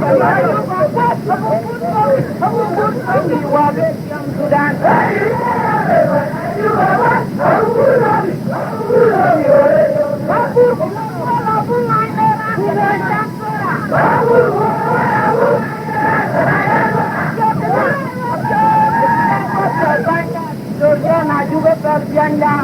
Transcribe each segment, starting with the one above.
Sudan. Sudan juga terjanda.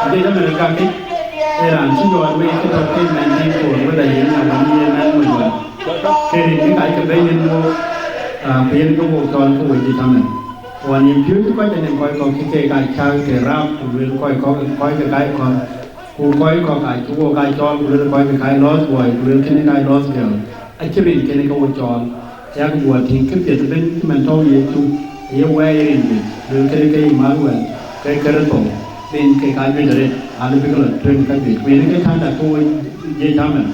đây là mình càng thích đây là chỉ rồi mấy cái thông tin này đi của với đại diện là mình như này mình rồi cái này cái cái bên nhân mua bên cái bộ tròn của mình tham này còn những thứ cái này coi có cái chơi cái rap cũng coi cái còn cũng coi có cái tròn cũng coi cái loss boy cũng cái loss girl actually cái bộ tròn yang buat tingkat itu kan mentor itu ia wiring itu cái malu cái kereta dan cái dari ada juga train kaji ini cái thang dah tu je zaman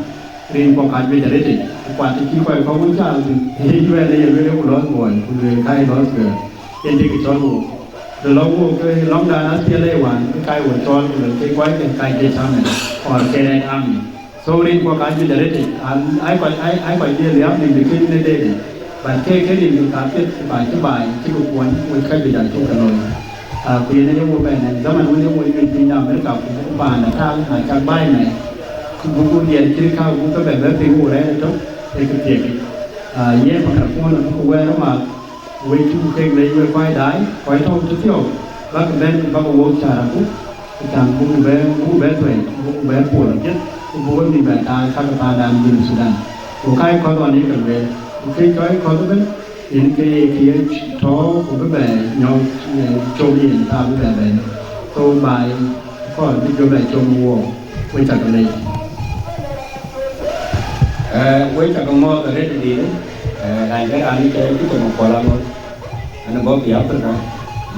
train kau kaji dari itu kuat itu kau pun cakap ini juga ada yang boleh loss boy boleh loss girl jadi kita tahu lalu cái long đà Asia lewan cái buat tròn cái quái cái je zaman or cái ami so rin ko kaji dari itu ai ko dia lihat di bikin ni deh bài cái gì chúng ta biết cái bài cái cuộc quán với khai bị đại chúng cả rồi vì nên những bài này zaman những người Việt Nam mới gặp cũng bàn là thang các bài này cũng điện trên cao cũng có vẻ rất tiếng của đấy tốt thì cái việc nhé mà cả con là cũng quen đó mà với chung kênh lấy với quay đái quay thông chút thiếu bác bên bác uống trà cũng càng cũng bé tuổi cũng bé tuổi nhất cũng bị bệnh tai các ta đang nhìn Sudan của cái con toàn đi cần về cái có những cái thó của các bạn nhau trâu điện ta với bạn tôi bài có những cái bài trâu mua với chặt cái này với chặt con mò cái đấy thì này cái anh cái tụi một quả làm thôi anh có bị áp lực rồi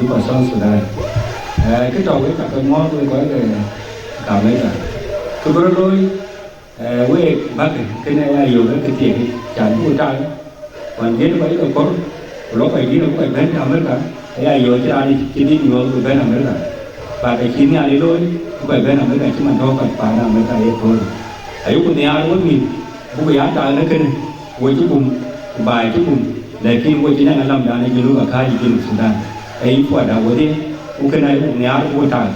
đi vào sông Sudan cái trò với chặt con mò tôi có cái cảm thấy là tôi có đôi với bác cái này là nhiều cái tiền chẳng có trai còn cái nó là có lúc phải đi nó phải bên làm hết cả cái này rồi chứ ai chỉ đi nhiều rồi bên làm hết cả và cái chín nhà đi thôi phải bên làm hết cả chứ mình đâu phải làm hết cả thôi ấy cũng nhà nó mình cũng bị áp trai nó cái này với chú cùng bài chú cùng để khi với chú này làm đàn này chú ở khai chú Sudan ấy phải đào với đi cái này cũng nhà cũng trai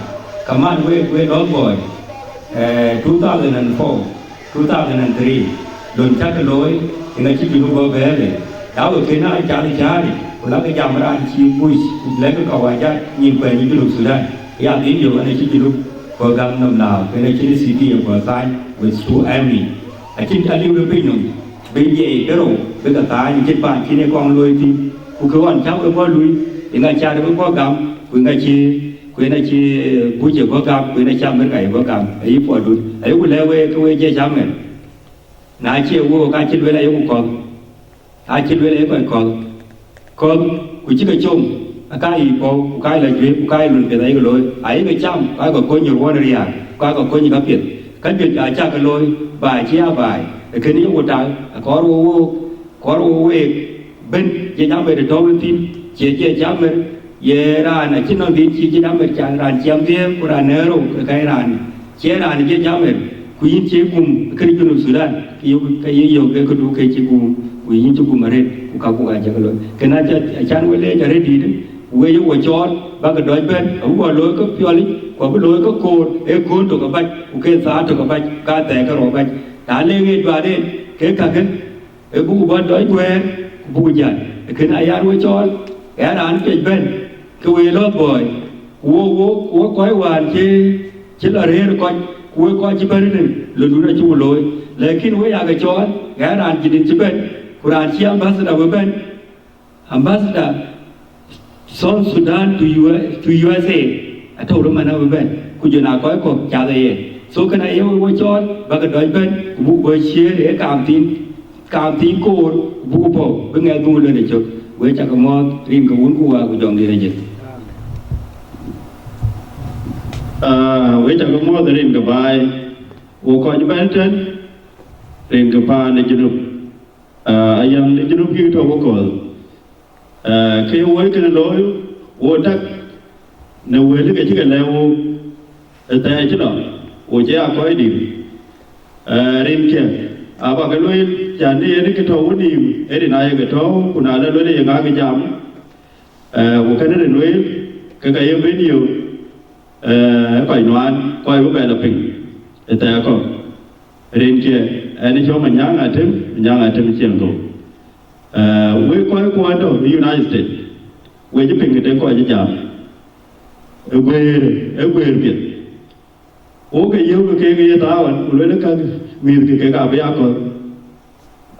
cảm ơn với đó rồi 2004 2003 đồn chắc cái lối thì ngày chỉ bị lùa về đấy đào ở cái này chari còn cái jam ra chỉ bui lấy cái cầu vàng ra nhìn về những cái lục Sudan ya tín hiệu anh chỉ bị lùa vào gam nằm nào cái này chỉ là city ở Sudan với số army ở trên ta lưu được bên nhung bên gì cái rồi cái ta những cái bạn khi này con lui thì cũng cứ ăn cháo có lui thì ngày cha nó có gam với ngày chi buổi chiều có gam với ngày cha mấy ngày có gam ấy phải luôn ấy cũng leo về cái chơi chăm này nãy chiều vô cái chơi với lại cũng còn ai chơi với lại còn cũng chỉ cái chung cái gì cái là chuyện cái luôn cái đấy cái lối ấy cái chăm cái còn có nhiều quan điểm cái còn có nhiều cái việc ai cha cái lối bài chia bài cái này một trái có về bên chơi chăm về để cho bên team chơi chăm về về ra này chỉ nói đi chơi chăm về chẳng ra chăm thêm của ra nero cái ra chơi ra này chơi chăm về quý chế cùng cái chuyện Sudan cái yêu cái đủ cái chế cùng quý chế cùng mà đấy cũng ai chẳng lối cái này chẳng với lấy cho đấy đi đấy với những cái chọn và cái đôi bên ở ngoài lối có phiêu lý còn cái lối có cồn tụi các bạch cái giá tụi các bạch cá tẻ cái rổ bạch đã lên cái đoạn đấy cái cả cái bố bên đôi quen bố già cái này ăn với chọn cái đàn cái bên cái về lớp bồi của quái hoàn chứ là thế rồi coi chỉ bên này lần nữa chú lối lấy khi với cái chọn cái đàn chỉ định chỉ bên của đàn chỉ ambassador với bên ambassador South Sudan to USA atau rumah mana berben kujuna kau ko cara ye so kena ia bocor bagi doi ben bu bersih dia kam tin ko bu po bengai tu le de chok we chak mo rim ko un ku wa ku jong ni je we chak mo de rim ka bai wo ko ji ben ten rim ka pa ne jinu ayam ne jinu ki to ko khi với cái lối vô đất nếu với cái chiếc leo tại chứ đó vô chế có cái điểm riêng kia và cái lối chẳng đi cái thầu cái điểm ấy thì này cái thầu của nó là lối này cái giảm một cái đó là lối cái em với nhiều phải nói coi có vẻ là bình tại có riêng kia anh cho mình nhang ở thêm chuyện rồi với coi đó United States với những người ta coi như chả ở quê Việt ô cái yêu cái tao anh lấy nó cái mình cái cà phê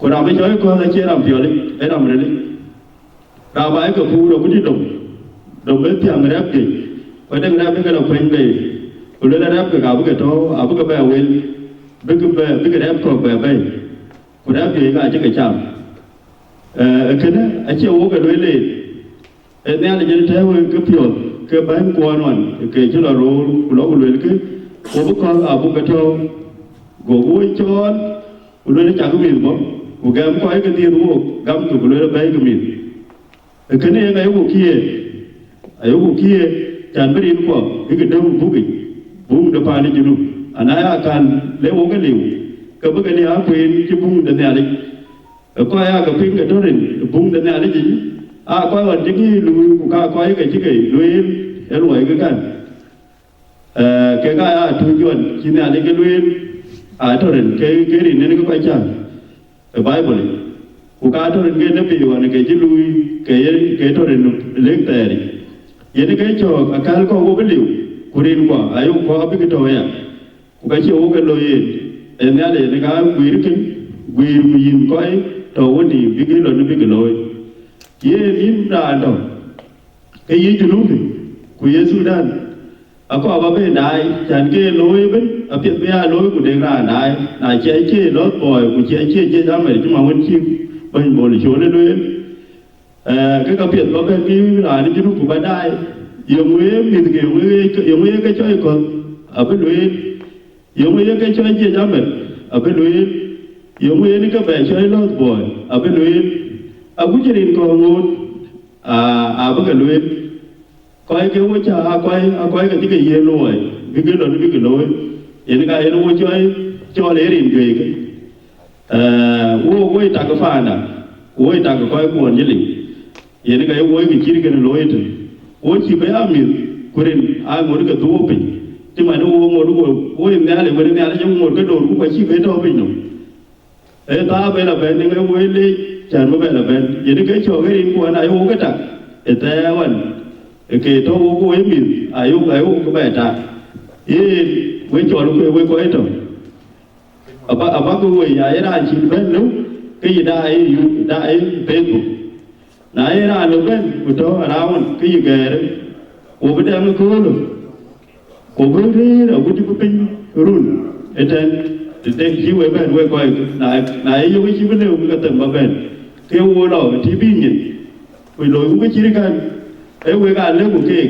còn nào bây giờ con lại chia làm việc đấy ấy làm rồi đấy đào bãi cái phu đâu có đi đồng với tiếng rap gì phải đang rap cái đồng phanh này còn lấy rap cái gạo cái đó à cái bè quên cái rap còn bè bè còn rap gì cái cái chạm cái đó anh chưa có cái đuôi lên anh này là chỉ theo cái phiền cái bánh quan hoàn cái chỗ là rồi nó còn lấy cái ô con à cái đó gỗ vui chọn lấy nó chẳng có gì mà của gam có cái tiền của gam của lấy nó bay cái mình cái này cái của kia chẳng biết đi qua cái đông vùng đập phá đi chứ đâu anh ấy akan lấy cái liều cái bữa cái này áp quên cái vùng đợt này đấy có ai cái phim cái đó này vùng đợt này đấy gì có ai cái lùi của có ai cái lùi cái lùi cái cái thui chuẩn chỉ là cái lùi đó này cái gì này cái quay chẳng ở Bible của cái đó cái nó bị hoàn cái chỉ lùi cái đó này lấy tè đi vậy cái cho cái có cái liều của điên quả ai cũng có biết cái thôi à của cái chiếu cái lôi em nhớ để cái quý mình coi đầu cái gì biết cái lôi nó biết cái lôi vậy im ra đâu cái gì cho đúng thì của Sudan có bao bên đại chẳng cái lôi bên ở phía bên lôi của đề ra đại đại chế lót bòi của chế ra mày chứ mà vẫn chim bên bò chỗ lên đuôi cái cà phê bao bên cái là nó chứ đúng của bên đại dùng mình thì dùng cái chơi còn ở bên lưới dùng cái chơi chia ra mình ở bên lưới dùng cái bè chơi lót bòi ở bên lưới ở cũng chỉ định còn một bên cái lưới coi cái vô cha coi cái gì lôi cái đó nó biết cái lôi vậy cái lôi chơi cho lấy điểm về cái vô ta có pha nè vô ta có coi buồn như lì vậy cái vô cái chỉ cái lôi thôi vô chỉ phải ăn miếng quên ai muốn cái đồ bình chứ mà nó mua vô em nhà này bên nhà nó giống một cái đồ cũng phải chỉ phải đồ bình rồi ta bây là bên cái vô đi chẳng có bên là bên vậy cái chỗ cái đi qua này vô cái trặc để ta vẫn cái đó vô em miếng ai vô cái bè trặc với chỗ nó với có ấy rồi ở bắc cái người nhà ấy là chỉ bên lúc cái gì đại Facebook nãy ra lúc bên một chỗ ở đâu cái gì kề đấy của bên em nó cố rồi của bên đấy là của chúng mình run ở trên để chỉ về bên về coi nãy vô cái chỉ bên đều cái tầm vào bên cái ô đó thì biết nhìn vì lối cũng cái chỉ cái ấy về cái nước của kia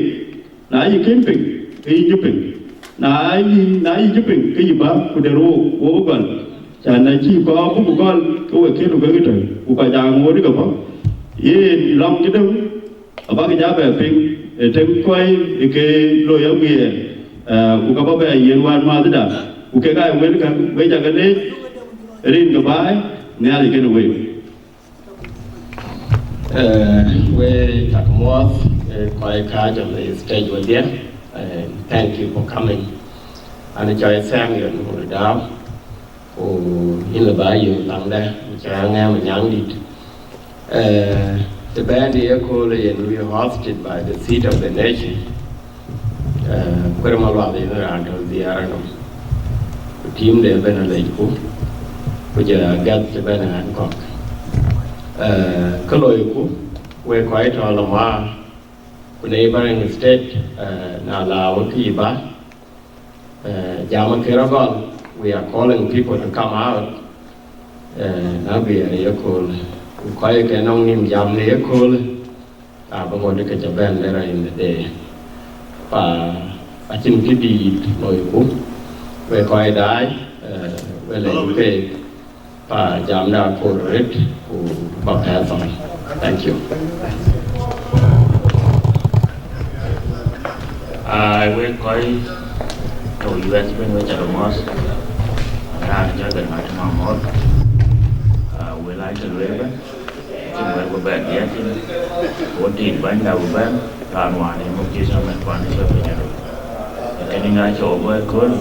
nãy gì kiếm bình cái gì giúp bình nãy giúp bình cái gì bám của đều của gần chả này chỉ có một con cái kia nó cái trời của cả nhà ngồi đấy cả không lòng chứ đâu ở bắc cái giá về phim trên quay cái lối áo bìa của các bác bè yên quan mà thế nào của cái với cái đấy riêng cái bãi nghe thì cái nó we talk more quite card on the stage with them thank you for coming and enjoy xem người ngồi đó của in là bãi yêu lặng đây cho nghe mình nhắn đi. The band here called and we are hosted by the seat of the nation. Kweramalwali is around the Aranum. The team there been a late cook, which got the Ben Hancock. Kaloiku, we're quite all of our neighboring state, Nala Wakiba, Yamakiragon. We are calling people to come out. Now we are here called. Quite a long name, Yam Leocool. I'm going to catch a band there in the day. I think it be no book. We're quite die. Well, okay. Jamna for it. Thank you. I will call to US when we are almost. I'm just going to more. We like to live. Chúng tôi bạn ghé thì ổn định bánh đầu bánh toàn hòa thì một chiếc xong mình quản lý cho mình được. Cái này ngay chỗ với cuốn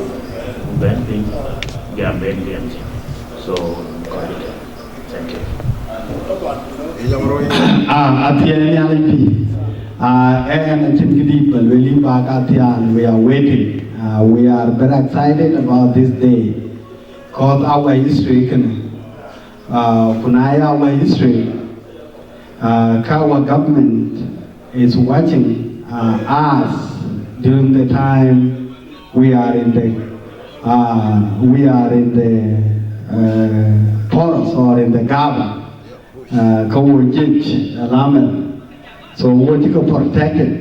bánh pin giảm bên tiền so có được. Thank you. Athian Yalipi. And Chinkidi, but we live back Athian, we are waiting. We are very excited about this day because our history our history, our government is watching us during the time we are in the forest or in the garden. So what you can protect it,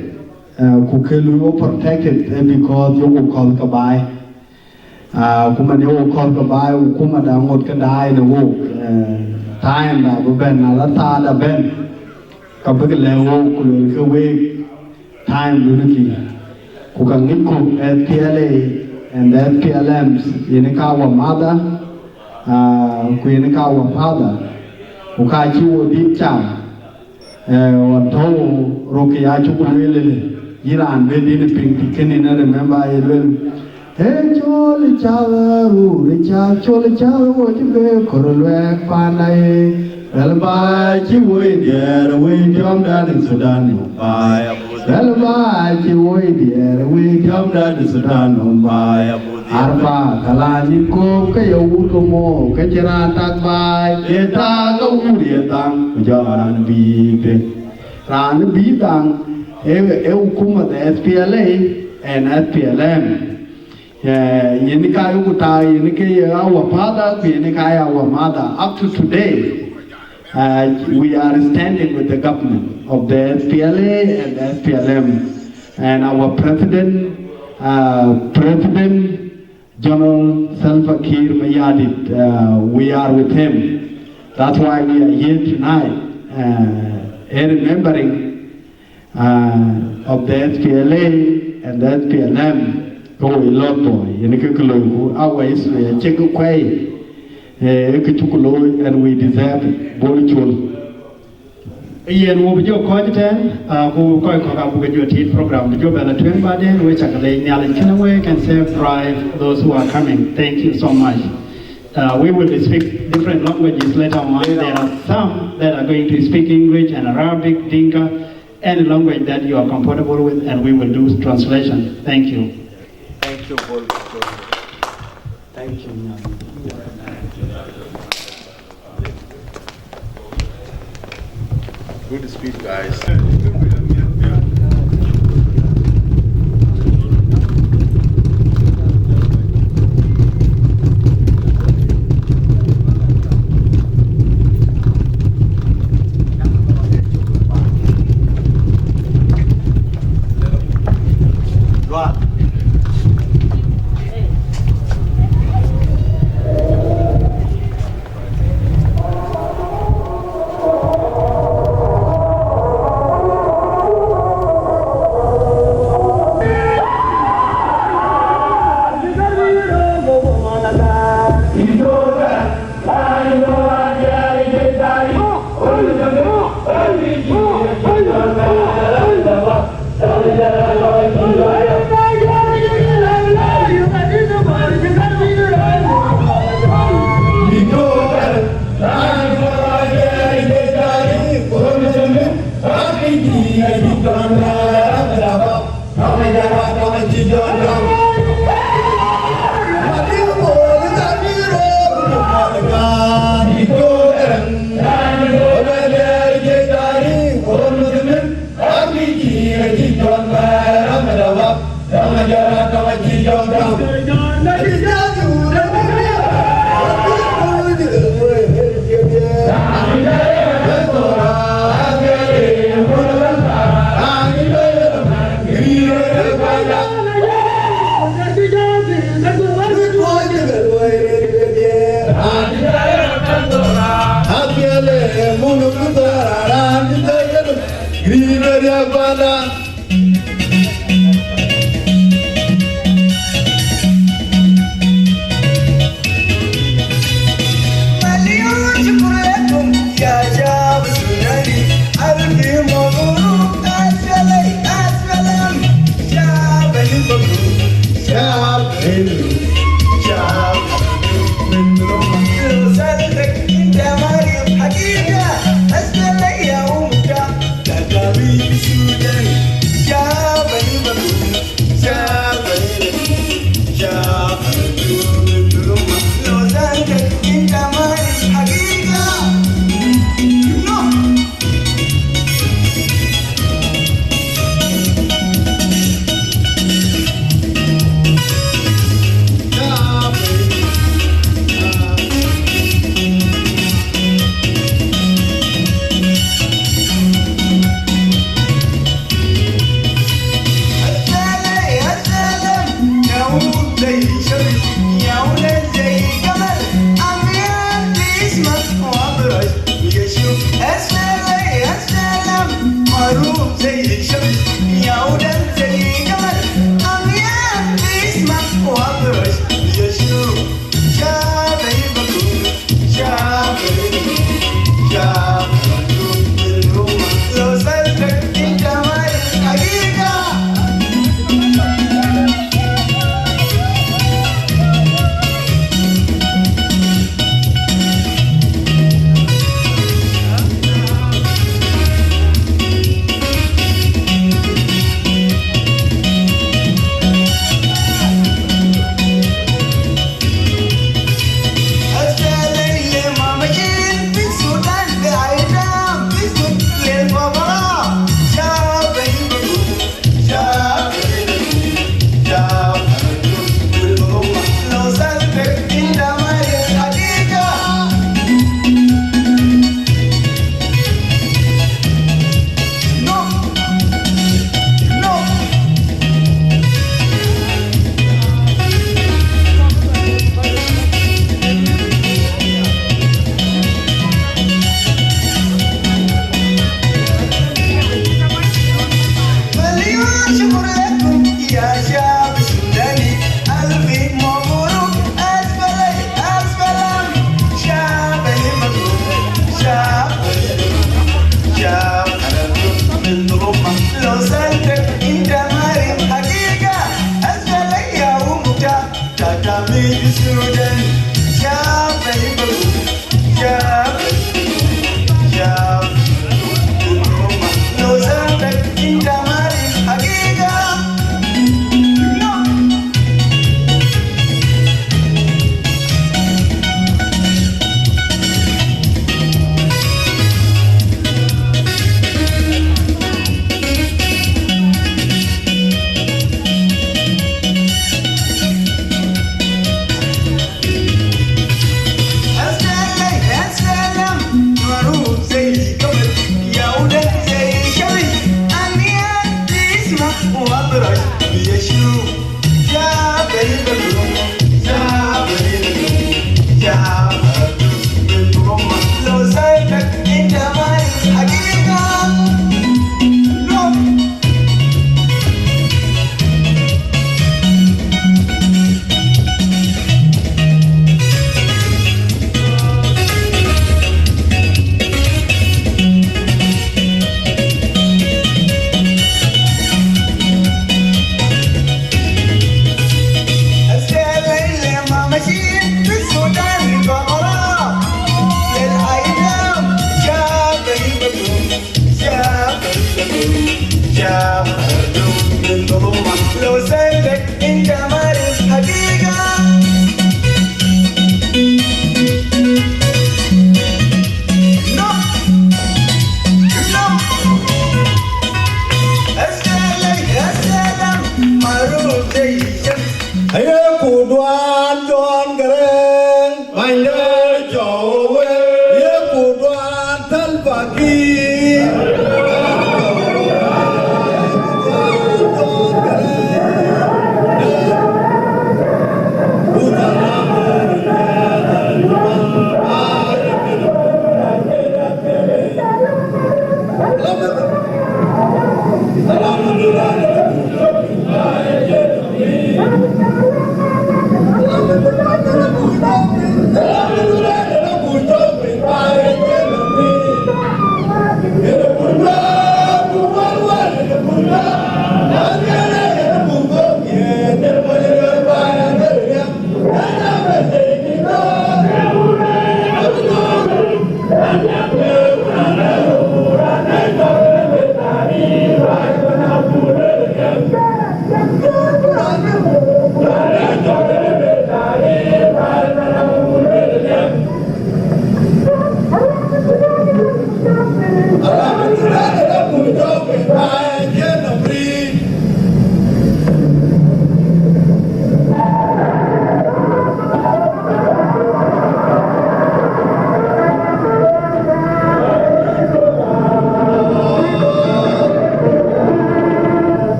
Kukelu protected because you will call Kabai. Kuma ne wo call Kabai, Kuma da ngot kadai the wo time da ben alata da ben kabel lewo kulu we time luniki kukangiku SPLA and SPLMs in our mother, our father. Ukachiwo deep chan wanto rokia chukulele Iran within pink tikin remember I will hey choli chawaru richa choli chawaru chibe korolwek panai Elba chiwo dear we jump down in Sudan Mumbai Elba chiwo dear we jump down in Sudan Mumbai Arba kalani ko kayo ulomo kachira takbai eta ka uri tang jaran bi ran bi tang hukuma the SPLA and SPLM yenika yukuta yenike our father yenika our mother up to today we are standing with the government of the SPLA and the SPLM and our President General Salva Kiir Mayardit, we are with him. That's why we are here tonight, remembering of the SPLA and the SPLM. Go a lot boy, in a kukulu, our history, a check away, and we deserve it. Bolichul. Ian will be your content, who call with your teen program, the job and a twin body, which I can lay can save drive those who are coming. Thank you so much. We will speak different languages later on. There are some that are going to speak English and Arabic, Dinka, any language that you are comfortable with, and we will do translation. Thank you. Thank you, Thank you. Good speech, guys. He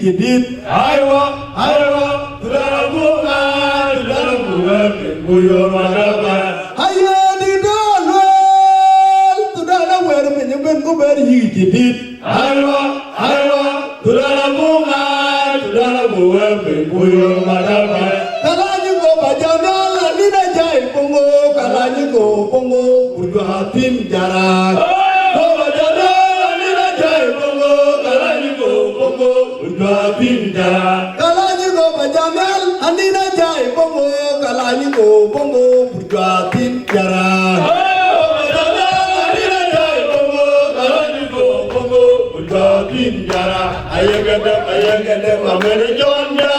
jadid aywa tudara bunga buyo maraba ayani dalwal tudara wer menyen ko ber jadid aywa tudara bunga buyo maraba kalani go bajanal nina jai pongo kalani go pongo burjo hatin jara kalani go bajamal anina jai bongo kalani go bongo burjatin jara anina jai bongo kalani go bongo burjatin jara ayagade mamere jonja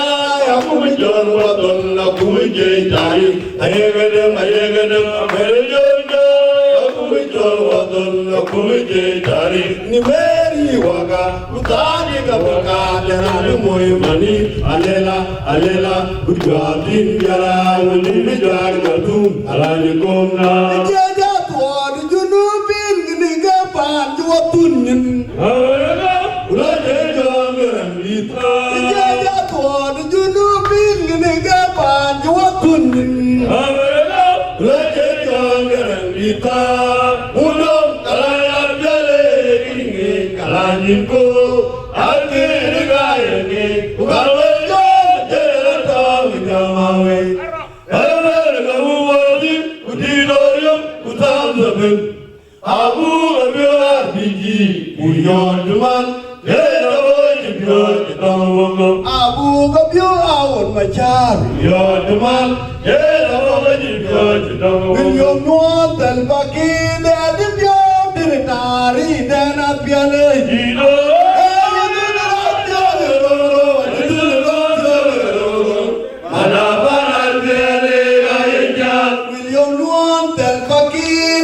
akume jon wadon akume je jai ayagade mamere jonja akume jon wadon akume je jari ni meri waga utani kabaka jara moy mani alela burjatin jara woni jar gadu alani komna jaja to junubin ni ga pan juwatun ula jaja ngamita jaja to junubin ni ga pan juwatun ula jaja ngamita ulom kalaya jale kinge kalanin ko Abu Abiyadiji, Uyanduman, Abu Gabio Awon Machar, Uyanduman, William Nuan Telbaki, Dadibio, Diritari, Danapiale, William Nuan Telbaki,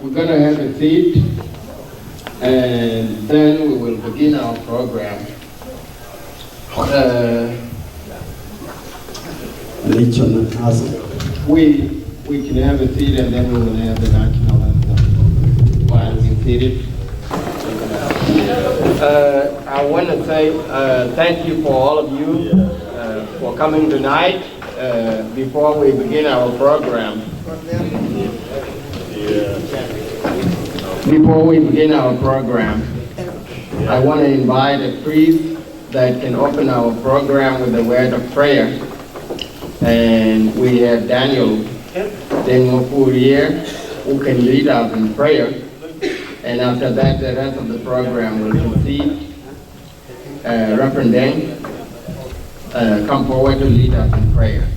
We're going to have a seat, and then we will begin our program. We can have a seat, and then we will have the national anthem while we're seated. I want to say thank you for all of you for coming tonight. Before we begin our program, I want to invite a priest that can open our program with a word of prayer. And we have Daniel Dengopur here, who can lead us in prayer. And after that, the rest of the program will proceed. Reverend Deng, come forward to lead us in prayer.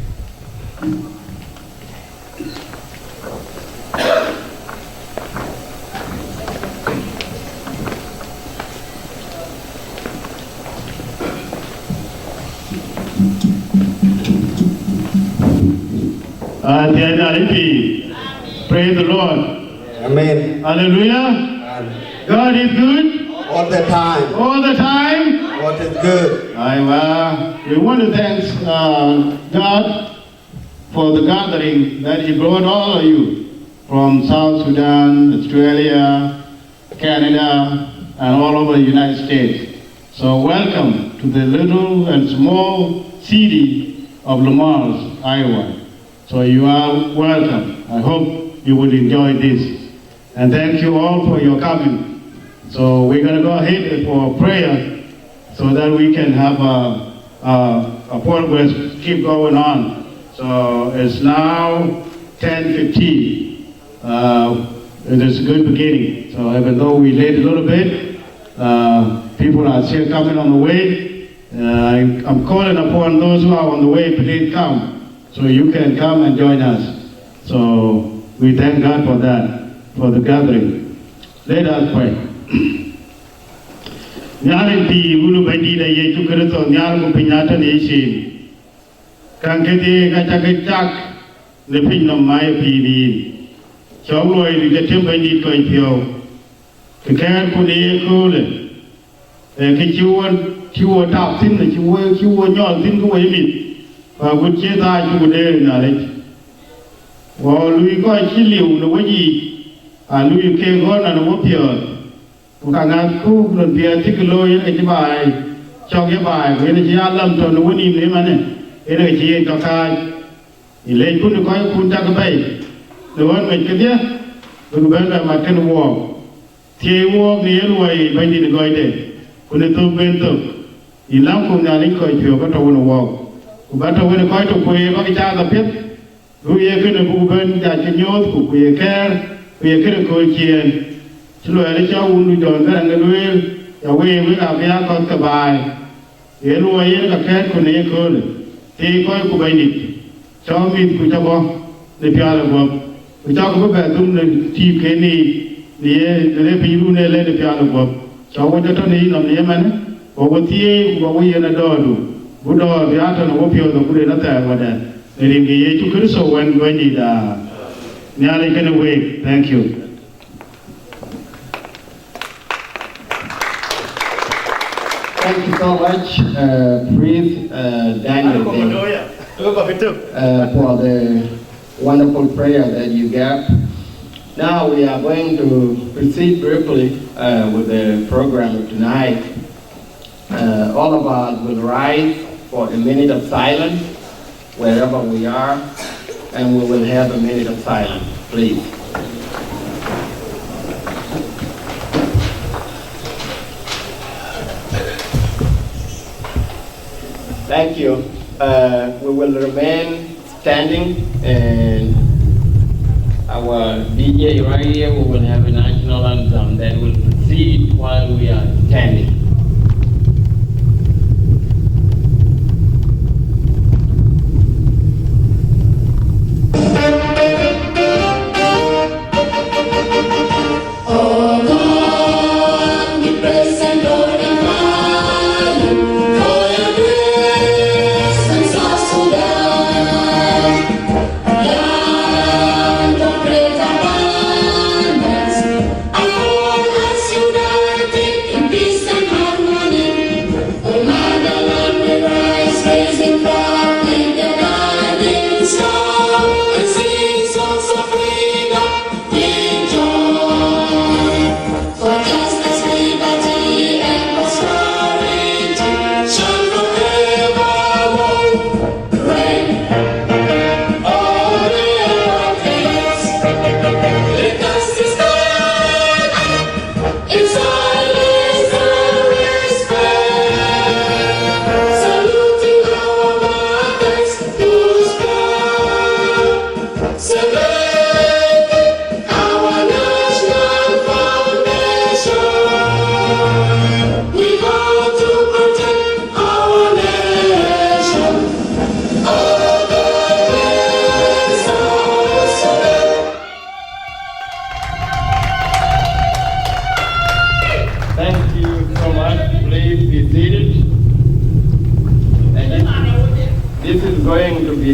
Praise the Lord. Amen. Hallelujah. God is good. All the time. All the time. God is good. We want to thank God for the gathering that He brought all of you from South Sudan, Australia, Canada, and all over the United States. So welcome to the little and small city of Lamar, Iowa. So you are welcome. I hope you will enjoy this. And thank you all for your coming. So we're going to go ahead for prayer so that we can have a progress keep going on. So it's now 10:15. It is a good beginning. So even though we late a little bit, people are still coming on the way. I'm calling upon those who are on the way, please come. So you can come and join us. So we thank God for that, for the gathering. Let us pray. Nyari pi ulu badi da Yesu Kristo nyari ko pinyata ni sin. Kang kete kacak le pinyam mai pi ni. Chong loi ni ke tem badi ko pio. Ke kan ko ni ko le. Ke chiwo tap tin le chiwo nyol tin ko yimi. Và quân chế ta chú đề là đấy. Và lui coi chi liu nó có gì. Lui kê gót là nó có biểu. Và cả ngạc khu lần bia thích lôi cái bài. Cho cái bài với nó chỉ ăn lâm cho nó có nhìn đấy mà này. Thế là chỉ cho khai. Thì lên cũng được coi cũng chắc cái bầy. Rồi mình cái tiếc. Rồi bên là mặt cái nó vòng. Thì vòng thì lui bên đi được coi đấy. Cũng được tôi bên tôi. Thì lắm cũng nhà lính coi biểu bắt đầu nó vòng. Bata wene koy to koye baki chaga pet ruye kene bu ben ja nyot ku kuye ker kuye kene ko chien chlo ele cha unu don ga ngelwe ya we ga ya ko ka bai ye lo ye ka ker ko ne ko le ti koy ku bai ni cha mi ku cha bo le pya le bo ku cha ko ba dum le ti ke ni ye le pi ru ne le pya le bo cha wo to ni no ne man bo wo ti ku bo ye na do du Buddha Vyata no Wopio the Buddha Nata Wada. The Ringi to Kristo when you da Nyali can away. Thank you. Thank you so much, Priest Daniel, for the wonderful prayer that you gave. Now we are going to proceed briefly with the program tonight. All of us will rise for a minute of silence wherever we are, and we will have a minute of silence, please. Thank you. We will remain standing, and our DJ right here, we will have a national anthem that will proceed while we are standing.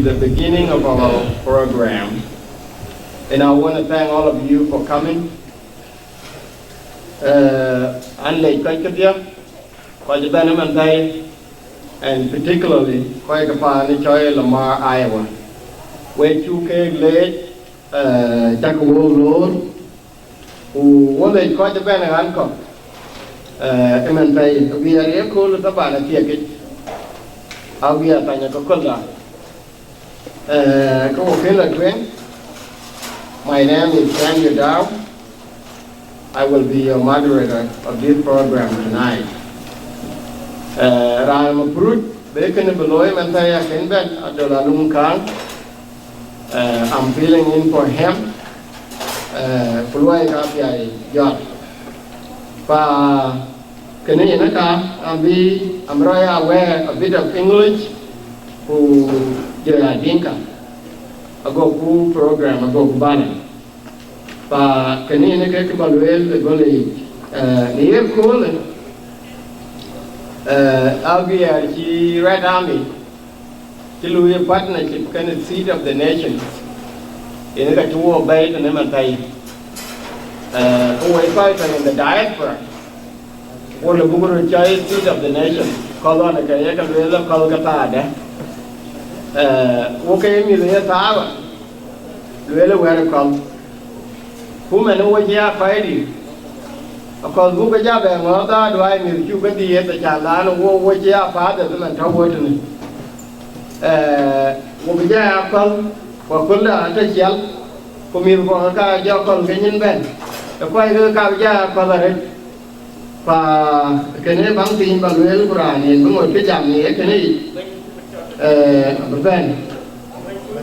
The beginning of our program, and I want to thank all of you for coming. And particularly Lamar, Iowa, where you came late, Road, who wanted quite a band of eman tay we are here call the bana tiake we are tanya ko kolla ko kela twen. My name is Samuel Dow. I will be your moderator of this program tonight. I'm a brute, bacon and below him and say I can bet at the Lalum Khan. I'm filling in for him. Puluai kapi yacht. Pa kene naka I'm really aware a bit of English who jaya dinka. I go full program, I go bana. Pa kene naka kibalwel the gole near cool. I'll be a Red Army. Till we have partnership kind of seat of the nations. In the two obey and Nemantai. Who is fighting in the diaspora. What the Buguru child seat of the nation. Call on a Kayaka Villa, Kolkata. Who came in the tower? Really welcome. Whom and over here fighting. Of course, who could have a mother, do I mean, you could be at the Chalan, who would you have father and trouble to me? Who could you have come for Kunda and take yell for me for a car, your convenient bed? The quite good car, for the head. Can you bump in Baluel Quran in Bungo Pijam, can eat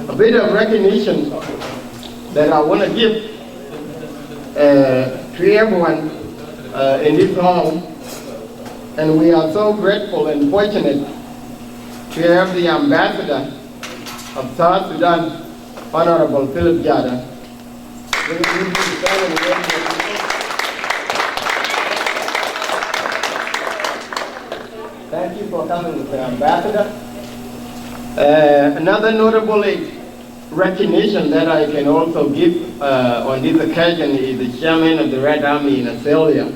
a bit of recognition that I want to give to everyone. In this hall, and we are so grateful and fortunate to have the ambassador of South Sudan, Honorable Philip Jada. Thank you for coming, Mr. Ambassador. Another notable recognition that I can also give on this occasion is the chairman of the Red Army in Australia.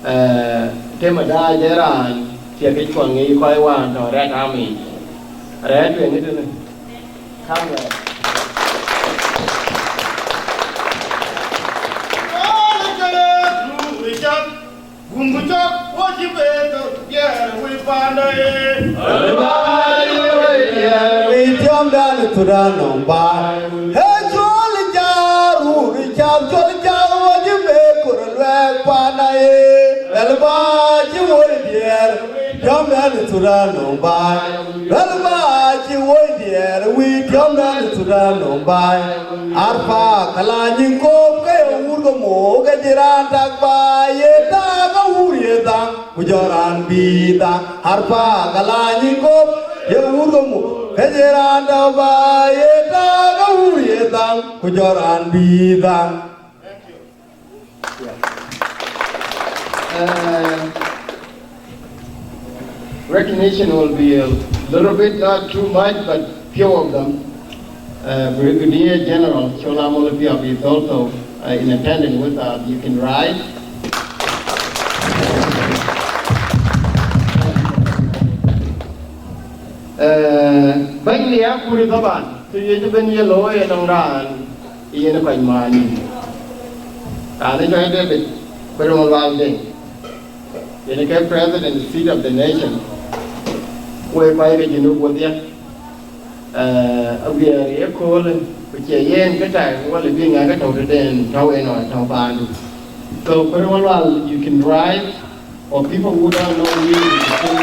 Temada Jeran, Tiaki Kwangi Kaiwan, or Red Army. Red Wing, come here. What you better, yeah, we found it. We jump down to Sudan on by. Hey, Jolly Jaru, reach out, Jolly Jaru, what you make for a red panae. Elba, you would dear. Jump down to Sudan on by. Elba, you would dear. We jump down to Sudan on by. Arpa, Kalani, Coke, Urgomo, Gajiran, Takba, Yeta, Urieta, Ujoran Bita, Arpa, Kalani, Coke. Yehurumu kejeranda ba yeta gaurieta kujoran bida. Recognition will be a little bit, not too much, but few of them. Brigadier General Chola Molapiab is also in attendance with us. You can rise. Bánh lẽ của các bạn, thì cho bên như lối ở trong đàn, yên nó quanh mà nhìn. Nó cho em biết, bây giờ một vài gì. Thì nó cái president, seat of the nation, quay quay cái gì của tiên. Ở bìa rỉa cô lên, bởi trẻ yên cái trại của là viên ngã cái đầu đền, thâu em nói, thâu bàn. So, bây giờ một vài, you can rise, or people who don't know you, you can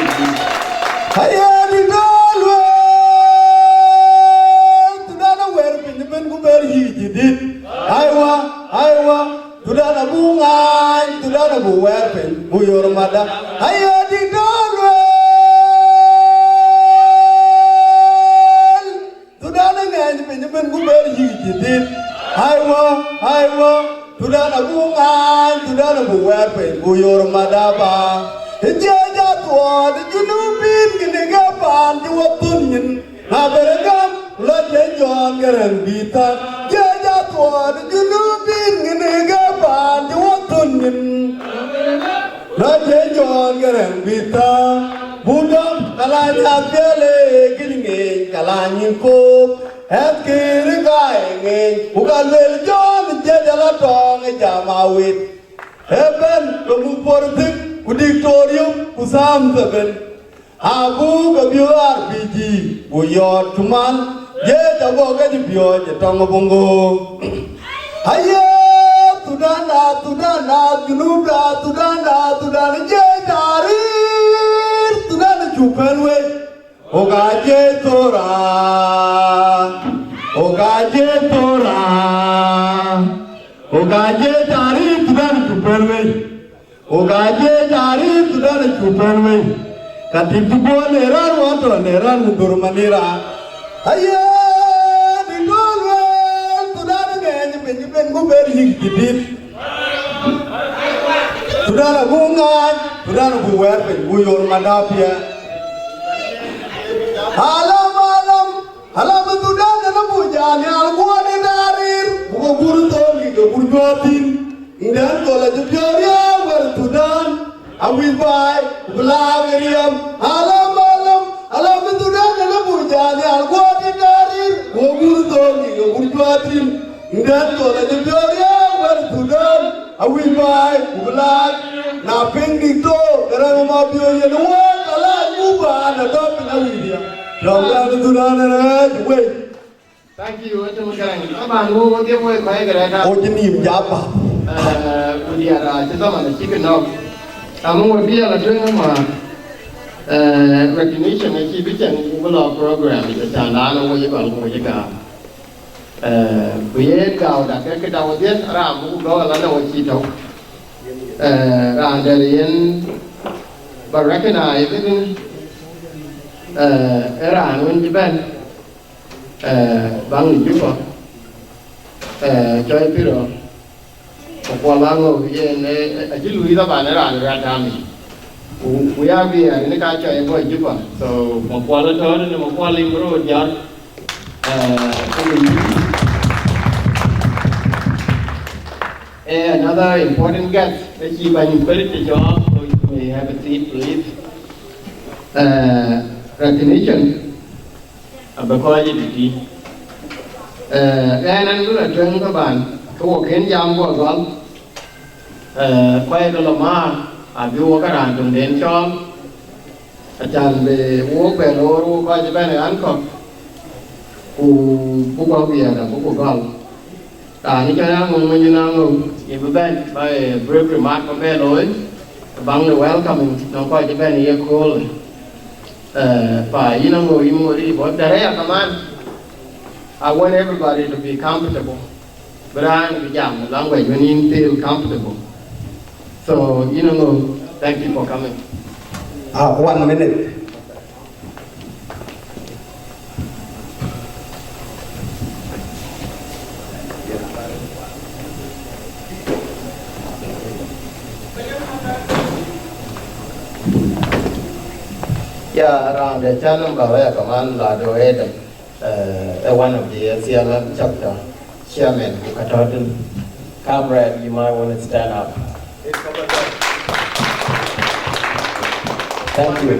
Aiwa, tudana bunga, tudana buwerpen, buyormada. Ayo di dolwe, tudana nganyi penyepen guber hijidit. Aiwa, tudana bunga, tudana buwerpen, buyormada ba. Jaja tuwa di junubin kiniga pan juwatunyin, habergam lajenjon keren bita. Jaja tuwa di junubin kiniga pan juwatunyin, lajenjon keren bita. Budam kalanya pele kilinge kalanyin kop, het kiri kaenge, bukan leljon jajala tong jamawit. Eben kemuportik kudiktorium kusam seben abu kabio RPG buyot cuman ye jabo gaji bio jetong bongo ayo tudana junuda tudana je tarir tudana chupenwe ogaje tora ogaje tarir tudana chupenwe ogaje tarir tudana chupenwe katibu neran wato neran mundur manira ayo dingolwe tudana ben guber higdit tudana bungan tudana buwer ben buyor madapia alam tudana na bujani algone darir bugo burtoli go burjotin indan kola jopioria wer tudan awil bay blageriam alam tudana na bujani algone darir bugo burtoli go burjotin indan kola jopioria wer tudan awil bay blag na pengito garang mabio yenwa kala kuba na top na widia Thank you. Các bạn ngu tiếp với mấy cái này nào. Ôi cái niềm giá bà. Bây giờ là chúng ta mà chỉ cần đâu. Muốn bây giờ là chuyện mà recognition này chỉ biết rằng một lò program thì chẳng đáng nó mới còn không mới cả. Bây giờ cao đặt cái đầu tiên làm cũng đó là nó chỉ đâu. Làm để liên và recognize cái era nun jiban bang jupo joy piro ko lango ye ne ajilu ida bana ran ra dami u ya bi ne ka joy ko jupo so mo ko la to ne mo ko lim ro jar another important guest that she ban quality job, so you may have a seat please. Recognition because it anh rất là trân các bạn cái cuộc hiến giam của con quay đó là ma vua các đàn từng đến cho chàng về uống về lô coi cho bên này ăn không u bao bia là của con như cho nó ngùng như nó ngùng thì bên bài brief remark của bên lối bằng the welcoming nó coi cho bên này cool phải know but come on. I want everybody to be comfortable. But I'm young, language when you feel comfortable. So thank you for coming. 1 minute. Around the channel by command Lado one of the CLM chapter chairman Katotin. Comrade, you might want to stand up. Thank you.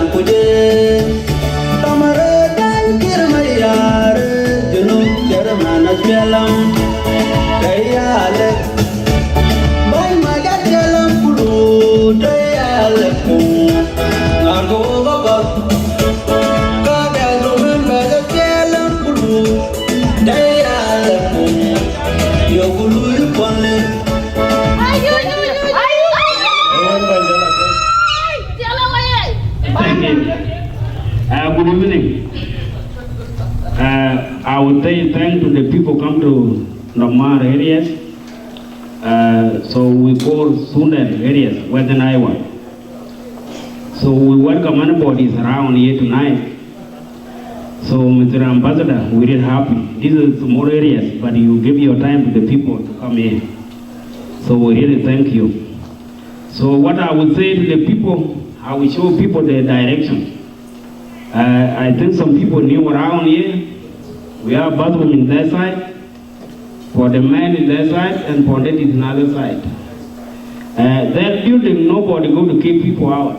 dan kuje tamare dan kirmayar junu jerman aspelam kayale bay magajalam kulu dayale kum nargo baba kagalu magajalam kulu dayale kum yo kulu ponle. Good evening. I would say thanks to the people come to Namar areas. So we call Sudan areas, Western Iowa. So we welcome anybody around here tonight. So Mr. Ambassador, we're really happy. These are small areas, but you give your time to the people to come here. So we really thank you. So what I would say to the people, I will show people the direction. I think some people knew around here. We have bathroom in that side, for the men in that side, and for that is another side. That building, nobody go to keep people out.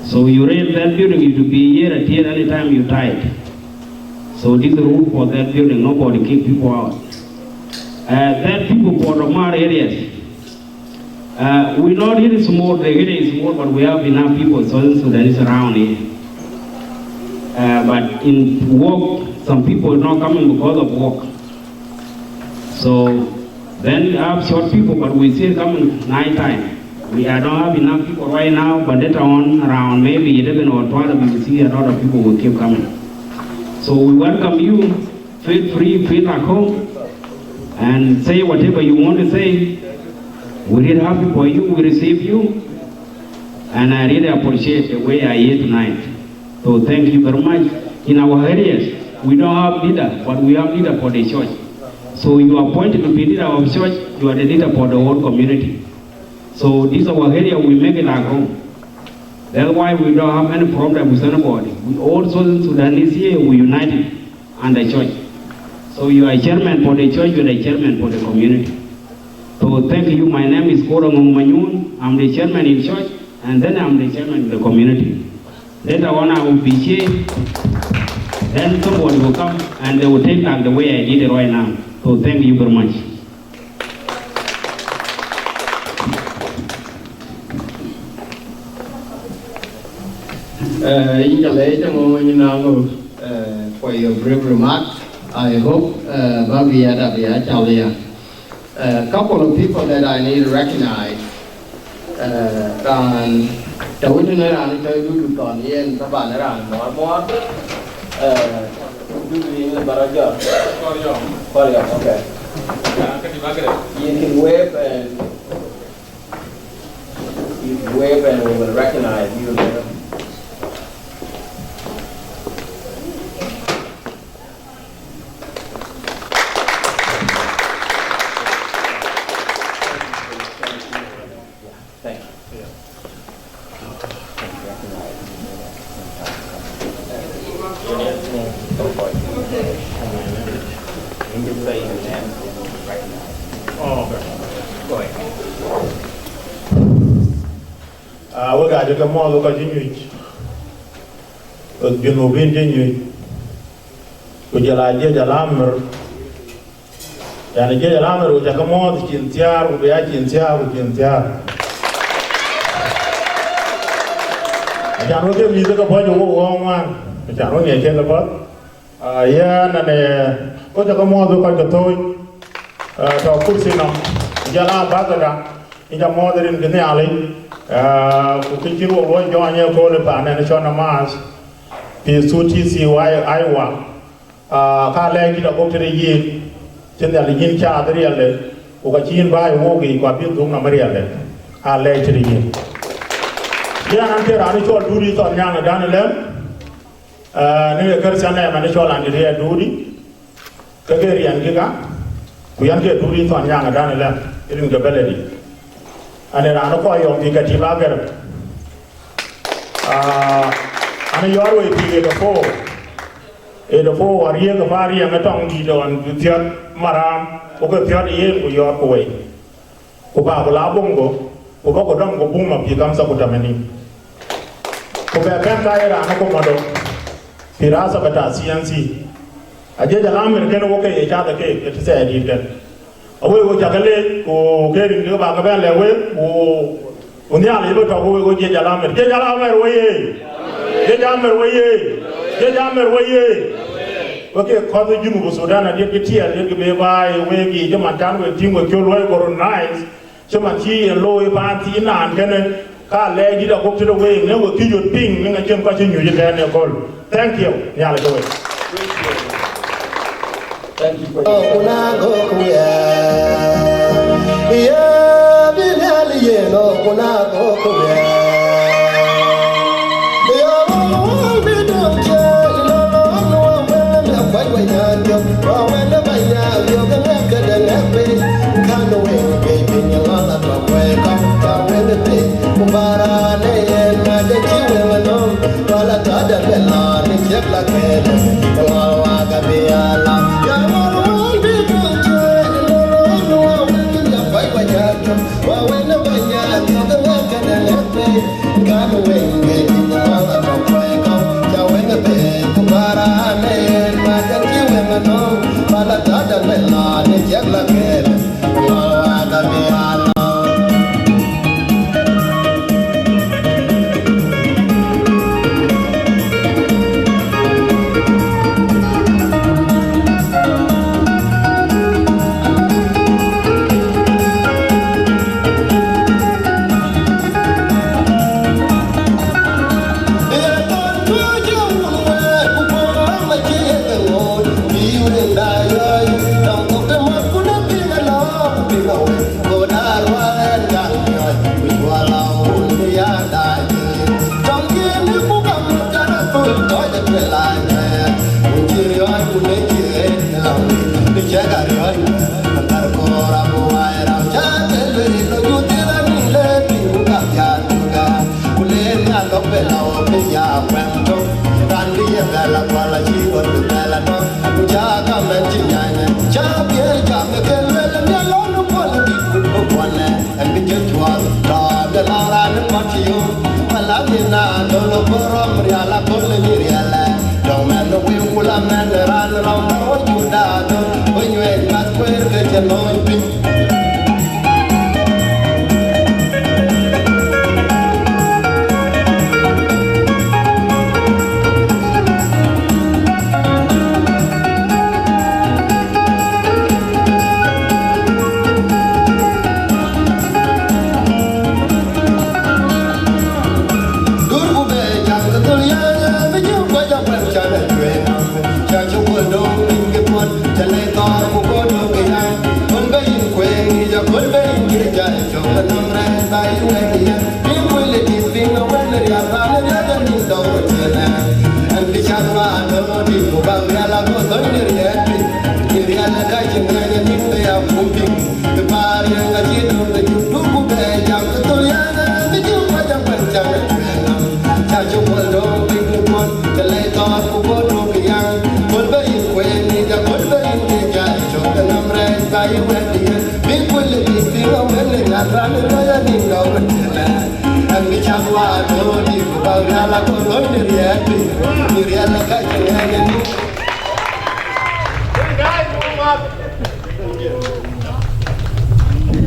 So you rent that building, you to be here at here anytime you tired. So this is the rule for that building, nobody keep people out. That people for the Mar areas. We're not really small, the area is small, but we have enough people, Southern Sudanese around here. But in work, some people are not coming because of work. So then we have short people, but we still coming night time. We don't have enough people right now, but later on, around maybe 11 or 12, we will see a lot of people will keep coming. So we welcome you, feel free, feel at home, and say whatever you want to say. We're really happy for you, we receive you, and I really appreciate the way I hear tonight. So thank you very much. In our areas, we don't have leader, but we have leader for the church. So you are appointed to be leader of church, you are the leader for the whole community. So this is our area, we make it our home. That's why we don't have any problem with anybody. We all Sudanese here, we united under church. So you are chairman for the church, you are the chairman for the community. So thank you, my name is Korong Manyun. I'm the chairman in church, and then I'm the chairman in the community. Later on I will be here, then somebody will come and they will take back the way I did it right now. So thank you very much. For your brief remarks. I hope a couple of people that I need to recognize. Cháu cho nên là chơi du lịch còn yên các bạn là nói món du lịch là bao giờ okay. You can wave and we will recognize you later. We got to come all over the news. You know, we continue. We just like the lammer. And the lammer, we just come all the chintia, we are chintia. I can't look at music about the wrong one. I can't only tell about. Yeah, and what the come all the toy. To put in them. Jala Bagada in the modern Ganali. Kukichiru wa joanya kole pa na shona mas pi suti si wa Iowa ka le ki da ko tere yin tin da yin cha adri ale ko ka chin ba wo gi kwa pi dung na mari ale a le tere yin ya nan te ra ni chol duri to nya na dan le ne kar sa na ma ni chol an ri duri ka ge ri an gi ga ku yan ke duri to nya na dan le irin ga beledi and then I know you think that you are going and your way to get the four are here the party and the tongue lead on with your maram, okay, your ear with your way. Oba Labongo, Oba Dongo Boom of Yamsa Kutamani. ko be ben kaira na ko mado pirasa bata CNC aje jalamir ken wo ke cha da ke te se di den awe wo jagale ko ke rin ga ba ga ben le we wo ni ale be to wo je jalamir wo ye je jalamir wo ye je jalamir wo ye oke ko do junu Sudan na de ti ale ke be ba we gi je man tan we tingo ko loy colonize je man ti loy pa ti nan ken ka le di da ko ti do we ne wo ki yo ping ne chen ko ti nyu je ne ko thank you ni ale ko we thank you for una go kuya ya bin ali ye no una go kuya ya mo bi do che no no when me kwai kwai ya yo when me bai ya yo ga na ga da na be kan do we baby ni la la to we come ta we the be kumbara ne na ga chi we no wala ta da la ni chep la ke la wa ga be ala ya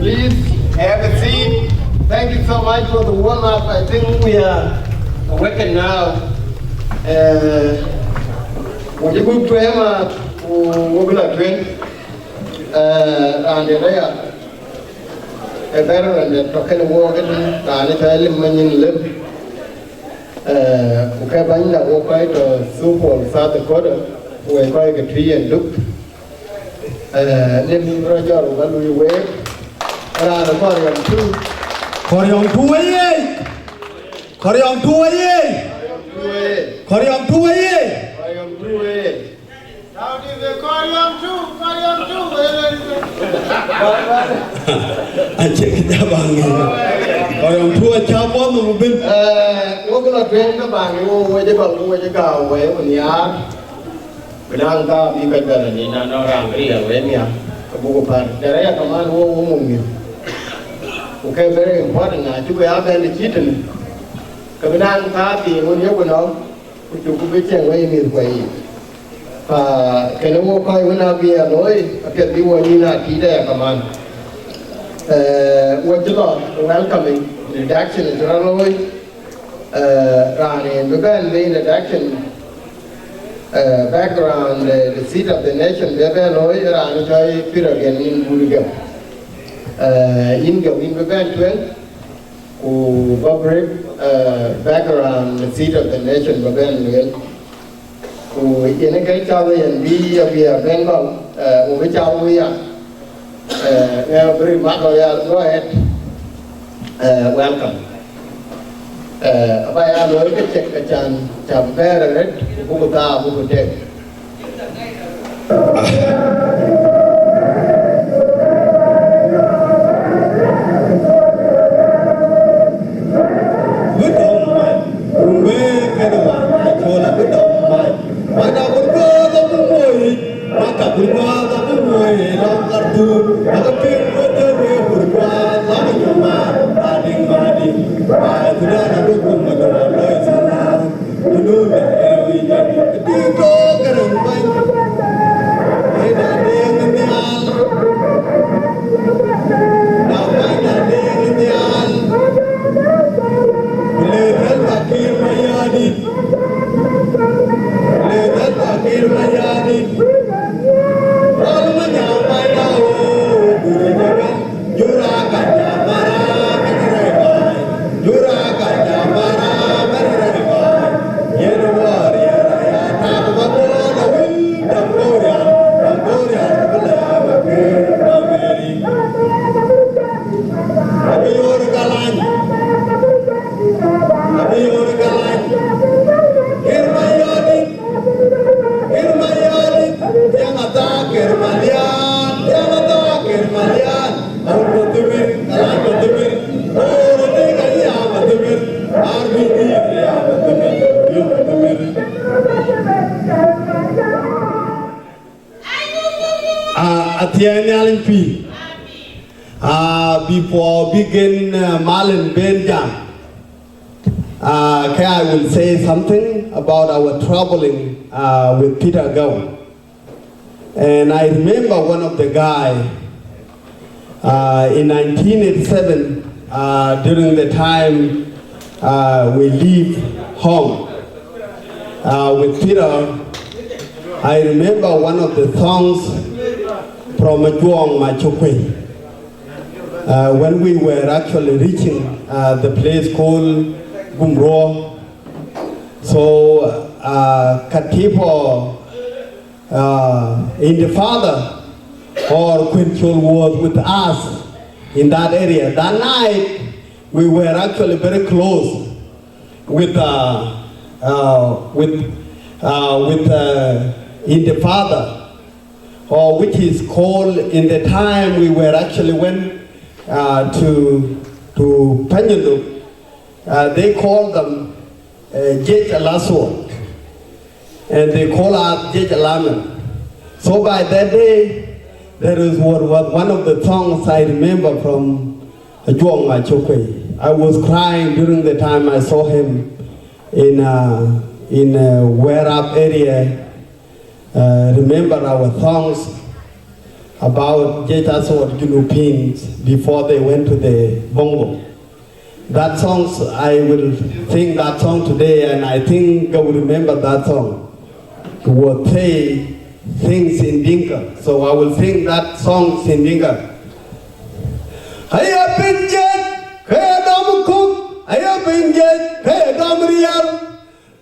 Please have a seat. Thank you so much for the warm-up. I think we are awakened now. Would you go to Emma who will train and the area? A veteran that talking war and the child man live. Okay, Banda walk right to Super South Dakota, where I quite a tree and look. Let me Roger when we wait. Koryong tuwe Koryong tuwe Koryong tuwe How did the Koryong Ache kita bangi Koryong tuwe chapa mo bin wo gonna train ka bangi wo je bang wo je ka we nya benang ka bi ka dara ni na no rang ri we nya ka bu ko pan dara ya kaman wo mum ni. Okay, very important. Now, you have any cheating. cái năng ta thì muốn nhớ của nó chụp cái chuyện ấy mình quay cái nó mua coi cái nào bia nói cái đi mua như là tí đẹp mà what you got welcoming redaction is rồi Rani we can be redaction background the seat of the nation we can nói Rani chơi pure again in Bulgaria in we can twin who fabric background the seat of the nation we can nói who in cái cháu này đi ở Bengal cái cháu này very much go ahead welcome bây giờ nói cái chuyện cái chàng bé rồi đấy bố ta bố trẻ Before begin Malin Benjam, I will say something about our traveling with Peter Go. And I remember one of the guy in 1987 during the time we leave home with Peter. I remember one of the songs from Juang Machokwe. When we were actually reaching the place called Gumro, so Katipo in the father or Quinchol was with us in that area. That night we were actually very close with in the father, or which is called in the time we were actually went to Panyulu, they call them Jej Alaswa, and they call us Jej Alaman. So by that day, there is what was one of the songs I remember from Juang Machokwe. I was crying during the time I saw him in Werap area. Remember our songs about Jetaswat Junupins before they went to the Bongo. That songs, I will sing that song today, and I think I will remember that song. What say things in Dinka. So I will sing that song in Dinka. Hiya Pinjet, Kedam Cook, Hiya Pinjet, Kedam Real.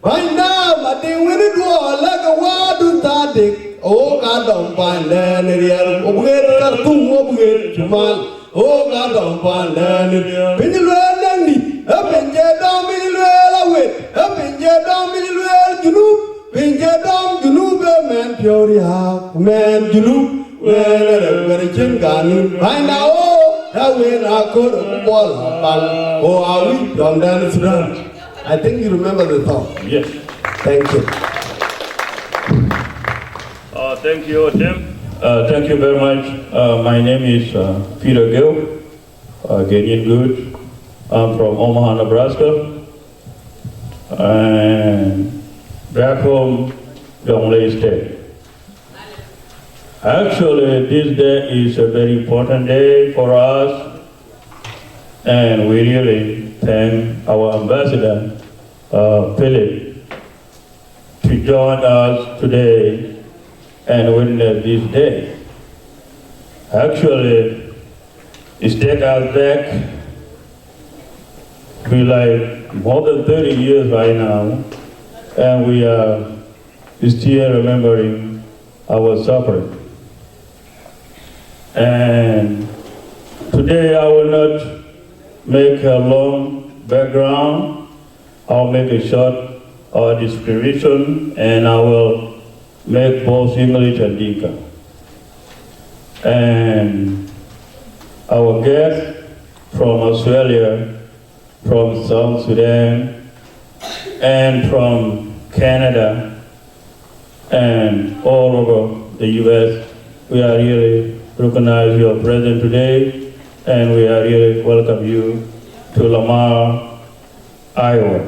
By now, I think we do like a wadu tadik. Oh God, don't find any real. Obgate Kartum, Obgate Jumal. Oh God, don't find any real. Pinjel, up in Jedam, Pinjel, away. Up in Jedam, Pinjel, Junub. Pinjadam, Junub, man, Pioria, man, Junub. Where Chingan. By now, oh, that way I could ball. Oh, are we from Dan Sudan? I think you remember the song. Yes. Thank you. Thank you, Tim. Thank you very much. My name is Peter Gill, Ghanaian good. I'm from Omaha, Nebraska. and back home, Jonglei State. Actually, this day is a very important day for us, and we really thank our ambassador, Philip, to join us today and witness this day. Actually, it takes us back to like more than 30 years right now, and we are still remembering our suffering. And today I will not make a long background. I'll make a short description, and I will make both English and Dinka. And our guest from Australia, from South Sudan, and from Canada, and all over the US, we are really recognize your presence today, and we are really welcome you to Lamar, Iowa.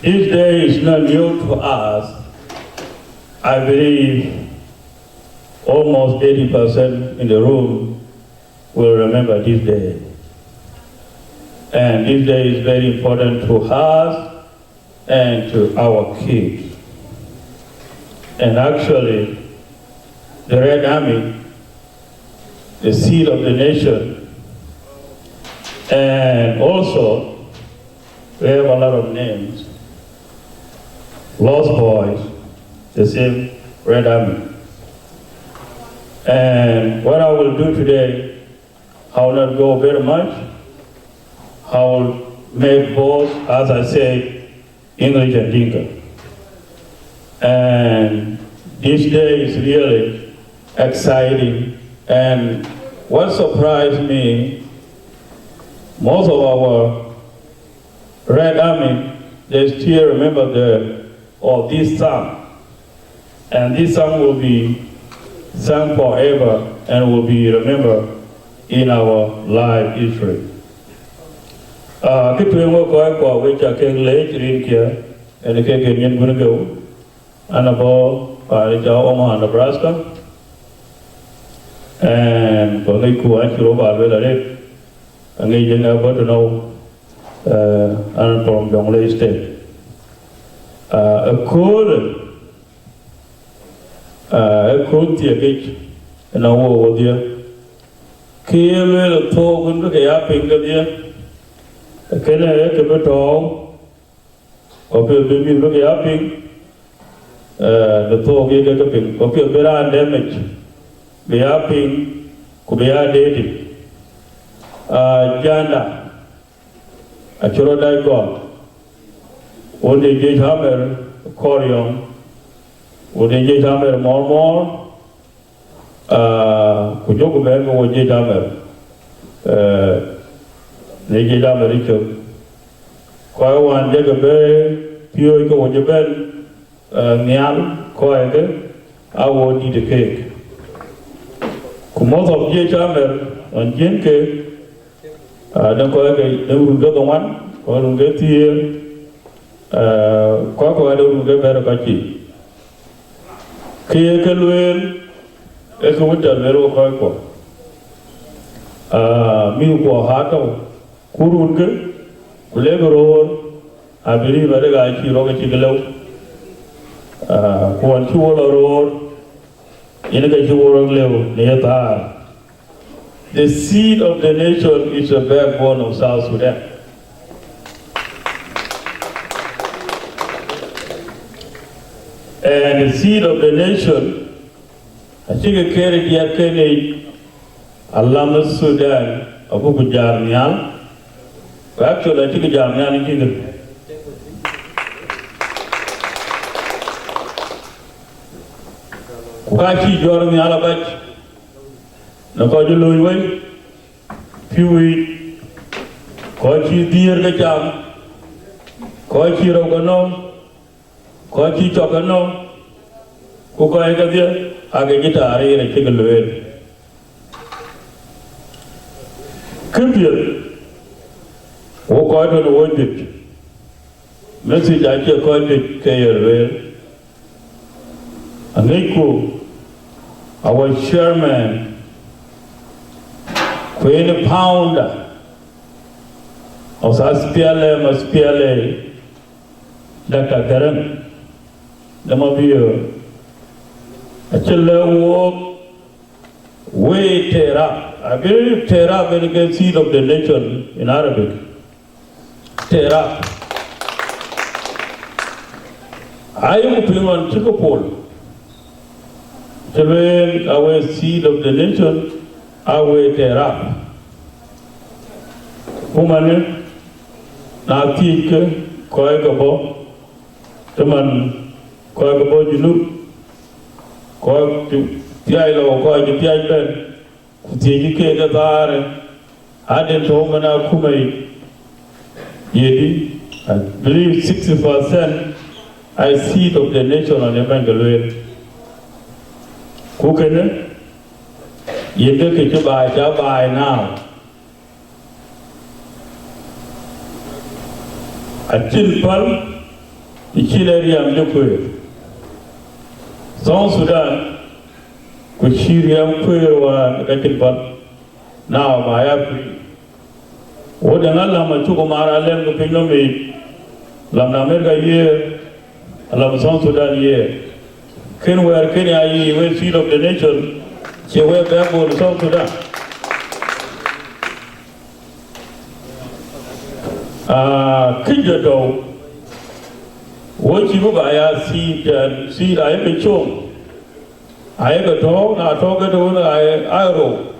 This day is not new to us. I believe almost 80% in the room will remember this day. And this day is very important to us and to our kids. And actually, the Red Army, the seed of the nation, and also, we have a lot of names. Lost Boys, the same Red Army. And what I will do today, I will not go very much. I will make both, as I said, English and Dinka. And this day is really exciting. And what surprised me, most of our Red Army, they still remember this song. And this song will be sung forever and will be remembered in our life history. Cái chuyện của coi của với cha cái lễ trên kia, cái nhân quân gấu, anh abo phải cho Omaha, Nebraska, and có người của anh chịu bảo vệ là đấy, người dân ở Puerto Rico, anh from Jonglei State. A cool ticket, and a war with you. Kill a talk and the yapping of you. A cannon at the tall, or baby look yapping, the talk you get a ping, or your better damage. The yapping could be dated. Janda, a Chorodai God. Would they get hammer, Corion? Would they get hammer more? Could you go back or get hammer? They get hammer Richard. Quite one Jacob, pure go with your bed, Nial, Coy, I will eat the cake. Most of J. Hammer and Jen cake, don't go again, they will get the one, or will get here. Có đâu cái bé nó chỉ khi cái luyện cái không trở về đâu coi của miu của hát đâu kurun cái lấy cái rồi beli về cái gai chỉ rồi cái chỉ cái lâu quan chua là rồi ini cái chua rồi lâu này ta. The seed of the nation is the backbone of South Sudan. And the seed of the nation, I think I carried the Kenny, Alama Sudan, Abu Jarnial. Actually, I think Jarnial is in Kukachi Jarnial Abach, Nakaji Louis, Pewy, Kochi Deer Gajam, Kochi Rogano. Kochi Chokano, Kukaga, Agagita, and Chicken. Kupier, wo ko to wo dit message I ke ko dit ke yerwe aniko our chairman Queen Pounder of SPLA Dr. Garan Damabio actually walk way tear up. I believe tear up is the seed of the nation in Arabic. Tear up. I am putting on Chicopole. When our seed of the nation, our tear up. Woman, na tik koi gabo, teman koi gabo jinu, koi tiai lo koi tiai ben, tiai ke gadar, aden thomana kumai, yedi. I believe 60% I seed of the nation on the Bangalore. Kukene, yende ke chubai jabai now. A chinpal, the Chileriam Liquid. South Sudan, Kuchiriam Quirwa, the Chinpal. Now, my April. What an Alama Chukumara Lem the Pinomi, Lamnamerika year, Alam South Sudan year. Ken where Kenya ye, where seed of the nation, she were backbone South Sudan. Kinjado, what you buy seed I have a chum. I have a dog, I talk it on I roll.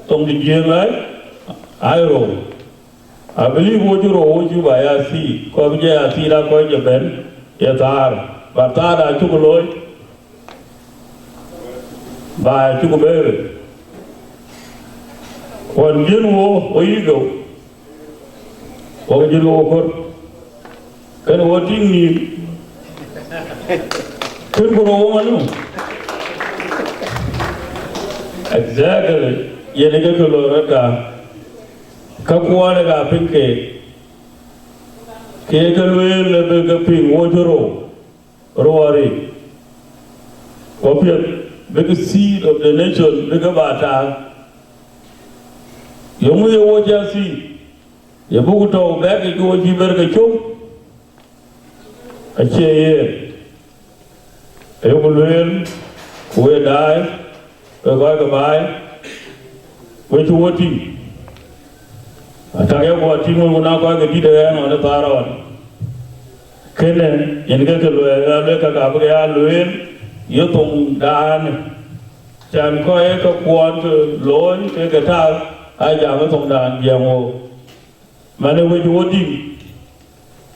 Tom the Jim I roll. I believe what you buy a seed, come here, I see that going to Ben, yes, but that I took a loy by took a baby. When you know where you go. What you go for? Can what you need? Can go on. Exactly. Yenega Colorada Kapuanaga Pinke Kakalwell, the bigger ping, Wojoro, Roari. Opiate, big seed of the nation, bigger bata. Yomu Waja seed. You book to back into what you better go. A chair. A woman who die, a goodbye, which you want to. I tell you what, you will not go to the end on the Taran. Kenne, in get a Gabriel Luin, Yotung Dan, Chan Koyaka Quant, Loy, take a tag, I jam Dan Yamo. Mane we wodi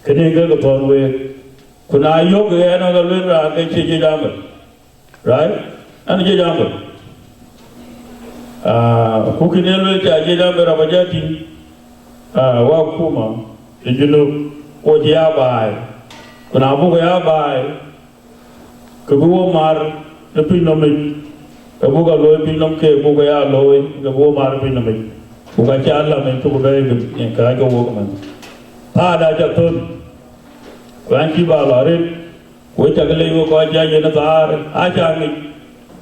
kene ga ton we kuna yo ga na ga le ra ke che jam right an je jam ku kine le ja je jam ra ba jati wa kuma e jinu o ya bai kuna bu ga bai ku bu mar de pinome ku bu ga lo pinome ke bu ga ya lo ga bu mar pinome Bukan Allah mencukup baik yang kaya kau kan. Ada jatuh, kan kiba larit, kau cakap lagi kau aja je nazar, aja ni,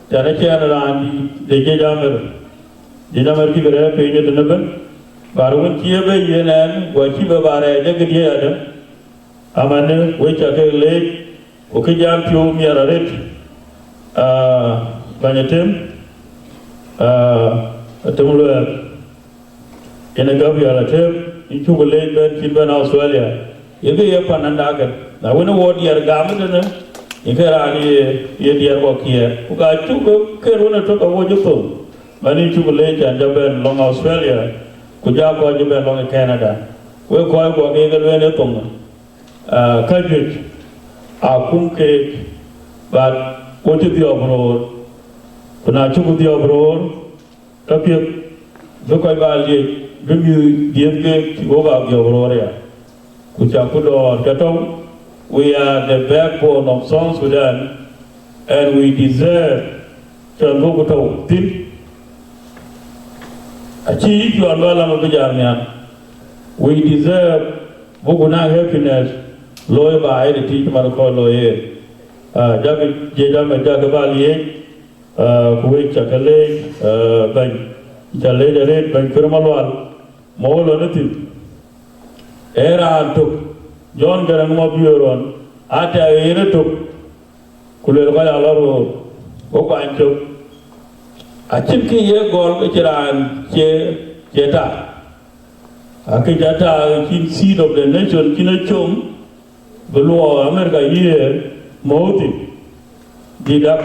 cara cara rani, deje jammer kita pergi tu naben, baru kia bayi nan, kau kiba barai aja kerja ada, aman kau cakap lagi, kau kerja piu miar larit, banyak tem, temuluh. In a government, you took a late bed in Australia. You get up and under. Now, when a word year garment, you can only year work here. Who got took a Keruna took a word you pull. Many took a late and Japan long Australia. Could you go Japan long Canada? We're quite working when a tongue. Kajit, a kum cake, but what is the abroad? When I took the abroad, Tapia, look at Valji. We are the backbone of South Sudan and we deserve to look at it. Achieve your Lama Bijamian. We deserve Buguna happiness, lawyer by the teacher Marco lawyer. Jagabali, Kuwait Chakale, Ben Jaled, Ben Kurmalwal, Molo Native. Era took John Garanmoburon, Ata Era took Kulera Laro, Opa took. A chimkey year gold, Chiran, Jeta. Akijata, king seed of the nation, Kinachum, below America year, Moti, did up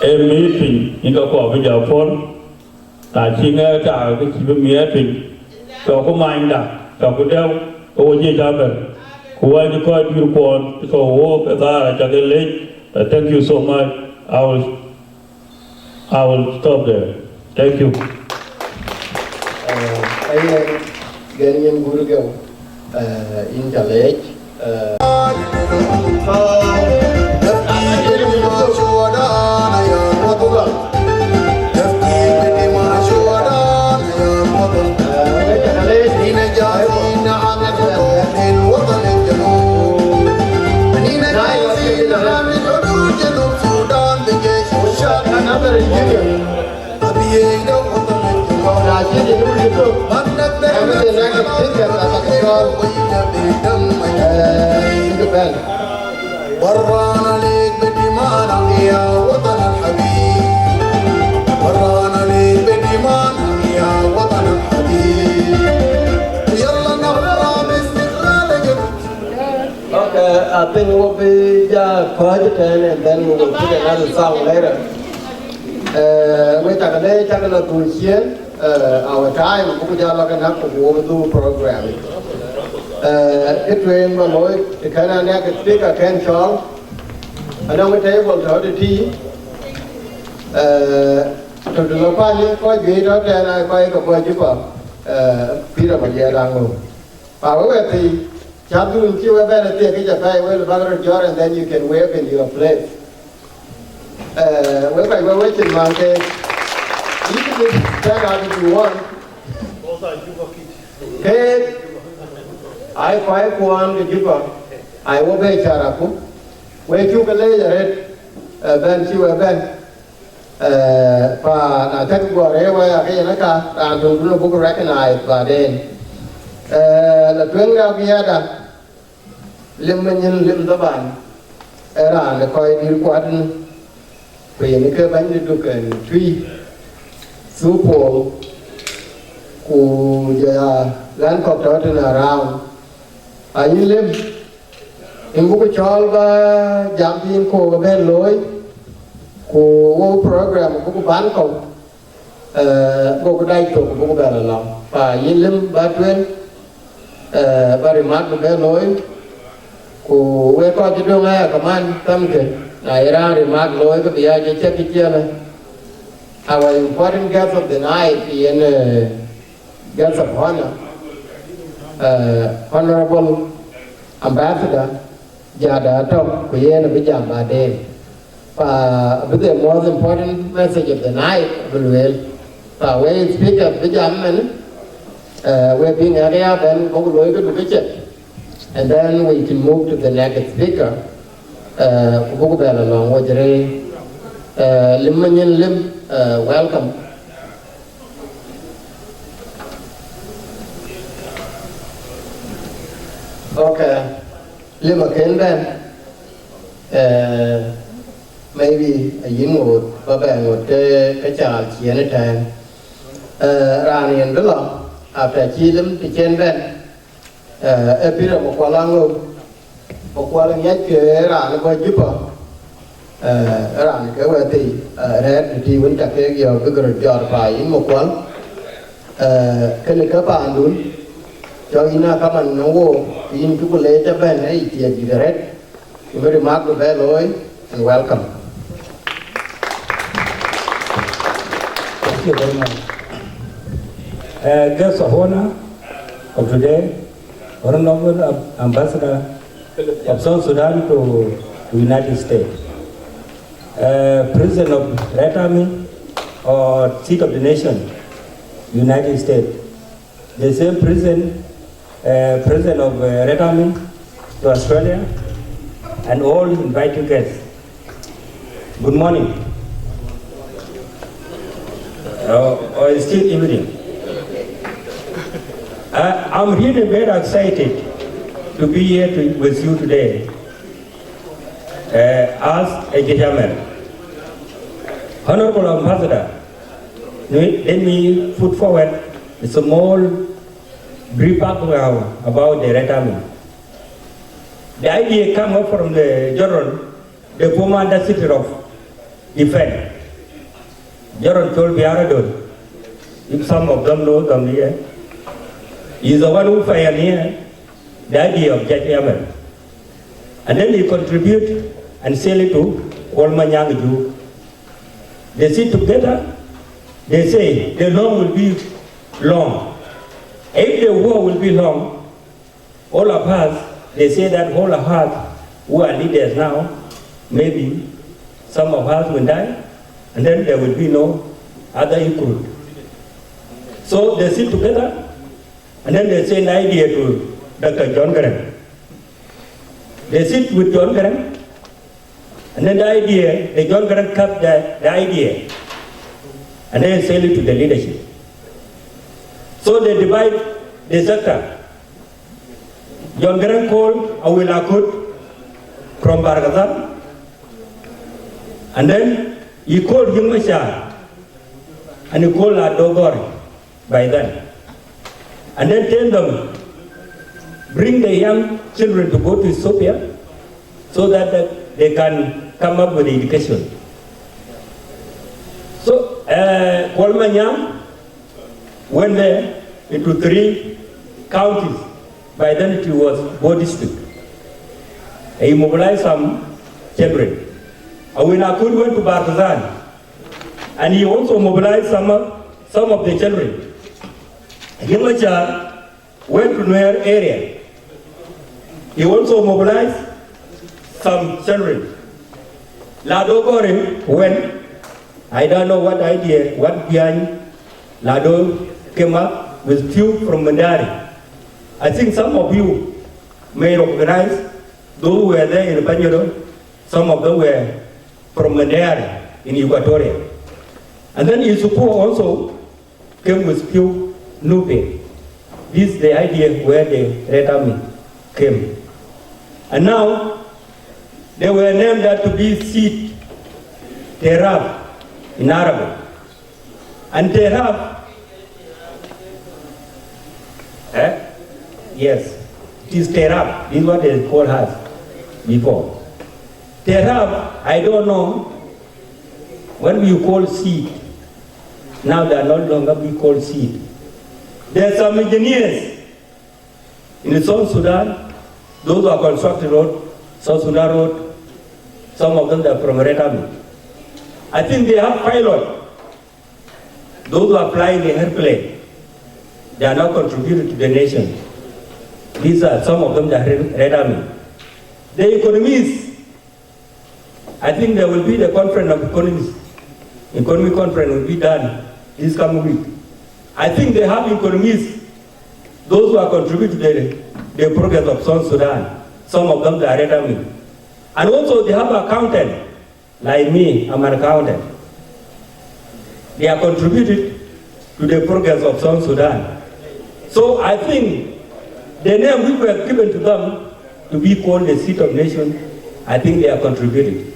a meeting in the coffee Japon. I think I keep a meeting. Talk of mind, talk of them, or Jabber, who are the court you want to go walk as I late. Thank you so much. I will stop there. Thank you. Getting good go in the lake. ورانا ليك بدمانا يا وطن الحبيب ورانا ليك بدمانا يا وطن الحبيب يلا نبرا باستقلالك. Okay, I think we'll be quiet and then we will pick another song later. We take a day, take a look at our time, we will do programming. Cái truyền mà nói thì khả năng cái speaker can cho ở đâu cái table thở để thi từ từ lâu qua những có gì đó trên này quay có quay chứ còn phía đâu mà về đang ngủ và với thì chả đúng chưa về là tiền cái chả phải với là bao nhiêu giờ and then you can wave in your place với trình mà cái you can stand out if you want cái I quite want to give up. I will be charaku. Where you can lay the red, then you have been. I take what I and to look book recognized by then. The twin of the other lim the ban. Around the coin you quadrant. We in the cabin to look and tree. Super. Who land of turtle around. Anh Lim, em cũng cho ba giảm tiền của bên lối của program của bán công, của đại tổ của bên là làm, và anh Lim ba chuyên, ba remark của bên lối của về coi chỉ đường này có man tâm cái, này ra remark lối cái bây giờ check cái kia này, our important guest of the night in guest of honor. Honorable Ambassador Jada Top Kuyena Bijam Bade. But the most important message of the night will we speak of Bijam we're being area then go to the and then we can move to the next speaker. Bukubel along with Limanyan Lim, welcome. Okay, Lima Kenban, maybe a young Baba would a child, Chiana time. Rani and Dilla, after Chilim to Chenban, a bit of Mokalango, Mokalang Yaka, Rana by Jupa, Rani Kawati, Red, the tea winter cake, your bigger jar pie in Mokwal, Kalikapa and cho ina kaman no in people later ben hey tia direct very much well and welcome. Thank you very much. Guest of honor of today, Honorable Ambassador of South Sudan to the United States, President of Red Army or Chief of the Nation, United States. The same president of Red Army to Australia, and all invited guests. Good morning. Or it's still evening. I'm really very excited to be here with you today as a gentleman. Honorable Ambassador, let me put forward a small brief background about the Red Army. The idea came up from the General, the former Secretary of Defense, General Tolbi Aradon. If some of them know them here, he's the one who pioneered the idea of jet airmen. And then he contribute and sell it to Kolmanyang Ju. They sit together, they say the long will be long. If the war will be long, all of us, they say that all of us who are leaders now, maybe some of us will die, and then there will be no other recruit. So they sit together, and then they say an idea to Dr. John Grant. They sit with John Grant, and then the John Grant kept the idea, and then sell it to the leadership. So they divide the sector. John Grant called Awil Akut from Barghazal, and then he called Yungmashar, and he called Adogori by then. And then tell them, bring the young children to go to Ethiopia so that they can come up with education. So Kolmanyang went there into 3 counties. By then it was Bo district. He mobilized some children. Awil Akut went to Barghazal, and he also mobilized some of the children. Yungmachar went to Nuer area. He also mobilized some children. Lado Gore went, I don't know what idea, what behind Lado came up with few from Mandari. I think some of you may recognize those who were there in Banjaro. Some of them were from Mandari in Equatoria. And then Isupu also came with few Nupe. This is the idea where the Red Army came. And now, they were named that to be Seat Terab in Arabic. And Terab, yes, it is Terab. This is what they called us before. Terab, I don't know, when we call Seat, now they are no longer be called Seat. There are some engineers in South Sudan, those who are constructing road, South Sudan road, some of them are from Red Army. I think they have pilot. Those who are flying the airplane, they are now contributing to the nation. These are some of them that are Red Army. The economists, I think there will be the conference of economists. Economic conference will be done this coming week. I think they have economists, those who are contributing to the progress of South Sudan. Some of them are Red Army. And also they have accountants, like me, I'm an accountant. They are contributed to the progress of South Sudan. So I think the name we were given to them to be called the Seat of Nation, I think they are contributed.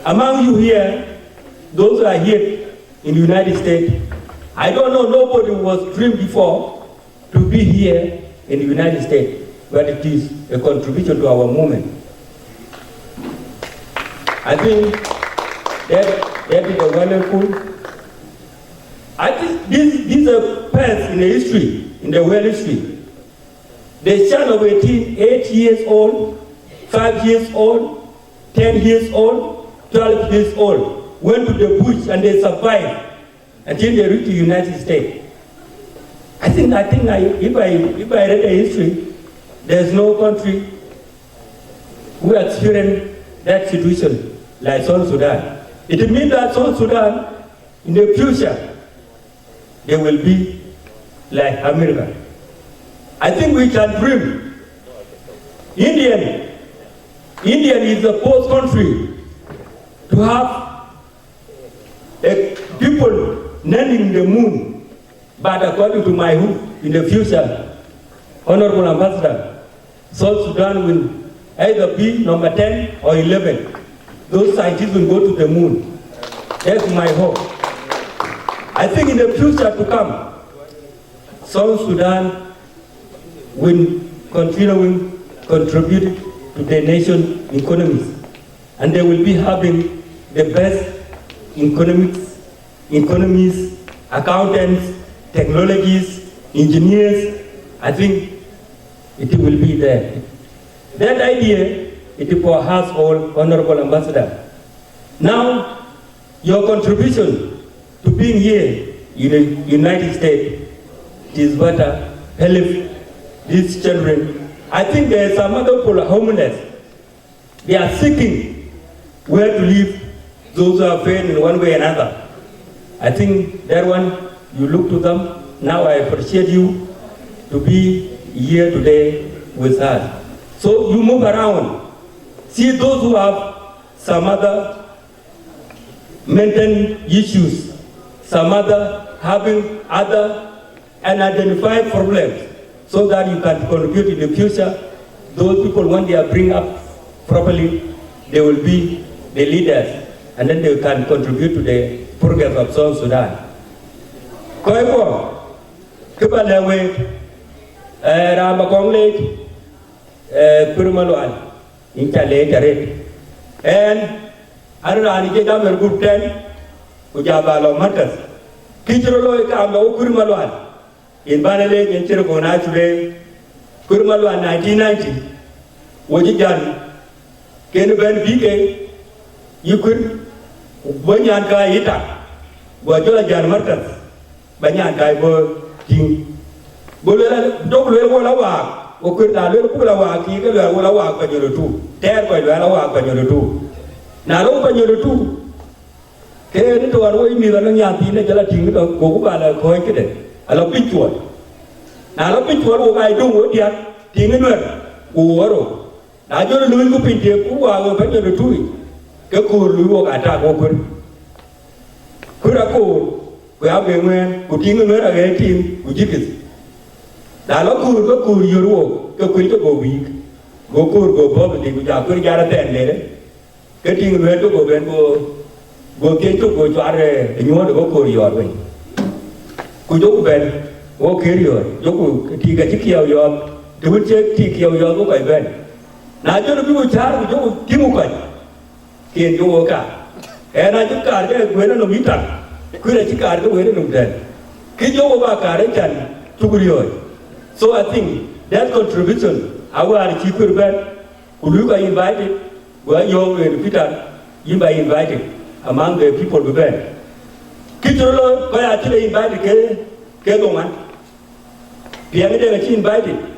Among you here, those who are here in the United States, I don't know, nobody was dreamed before to be here in the United States, but it is a contribution to our movement. I think that is a wonderful. I think this is a path in the history, in the world history. The child of 8 years old, 5 years old, 10 years old, 12 years old, went to the bush and they survived until they reached the United States. I think if I read the history, there's no country who experienced that situation like South Sudan. It means that South Sudan, in the future, there will be like America. I think we can dream. Indian is the first country to have a people landing the moon. But according to my hope, in the future, Honorable Ambassador, South Sudan will either be number 10 or 11. Those scientists will go to the moon. That's my hope. I think in the future to come, South Sudan will continue contribute to the nation economies, and they will be having the best economies, accountants, technologies, engineers. I think it will be there. That idea, it is for us all, Honorable Ambassador. Now, your contribution to being here in the United States is better help these children. I think there are some other people homeless. They are seeking where to live, those who are failed in one way or another. I think that one, you look to them. Now I appreciate you to be here today with us. So you move around, see those who have some other mental issues, some other having other unidentified problems, so that you can contribute in the future. Those people, when they are bring up properly, they will be the leaders, and then they can contribute to the progress of South Sudan. Koiko, Kibalewe, Ramakonglet, Kurmalwan, in Chale, and Arani Jam Good 10, Ujabalo Matters. Kichurolo Kamo Kurmalwan, in Banale, in Cherokona today, Kurmalwan 1990, Wajijan, Ken Ben Bike, you could, Banyanka Ita, Wajola Jan Matters, Banyanka King. Don't let one awak, or could not let Pulawa, he could have a walk on your two, tear by the walk on your two. Now open your two. Care to avoid me the Yatina Gelatin of Gobala Koikade, a lot picture. Now, a picture of I do what yet, Tingan, Uoro. Now you're doing to pinch a poor open your two. Kakur, you attack open. Kurako, we have been when, who Tingan again, team, who jiggles. Now, look, your work, go quick to go weak. Go good, go poverty, which are good at 10 later. Getting where to go and go get to go to other, and you want to go for your way. Could you bed, walk here, you take a ticky of your, the wood check, ticky of your book I bed. Now, you're people charge with you, Timukai. Can you walk out? And I took car there, went on a meter. Could I take car to wait on them? Can you go back car and to you? So I think that contribution, our cheaper bed, who look I invited, where you and Peter, you by invited among the people we bed. Kitolo, by actually invited Kegoman. Pianita, she invited.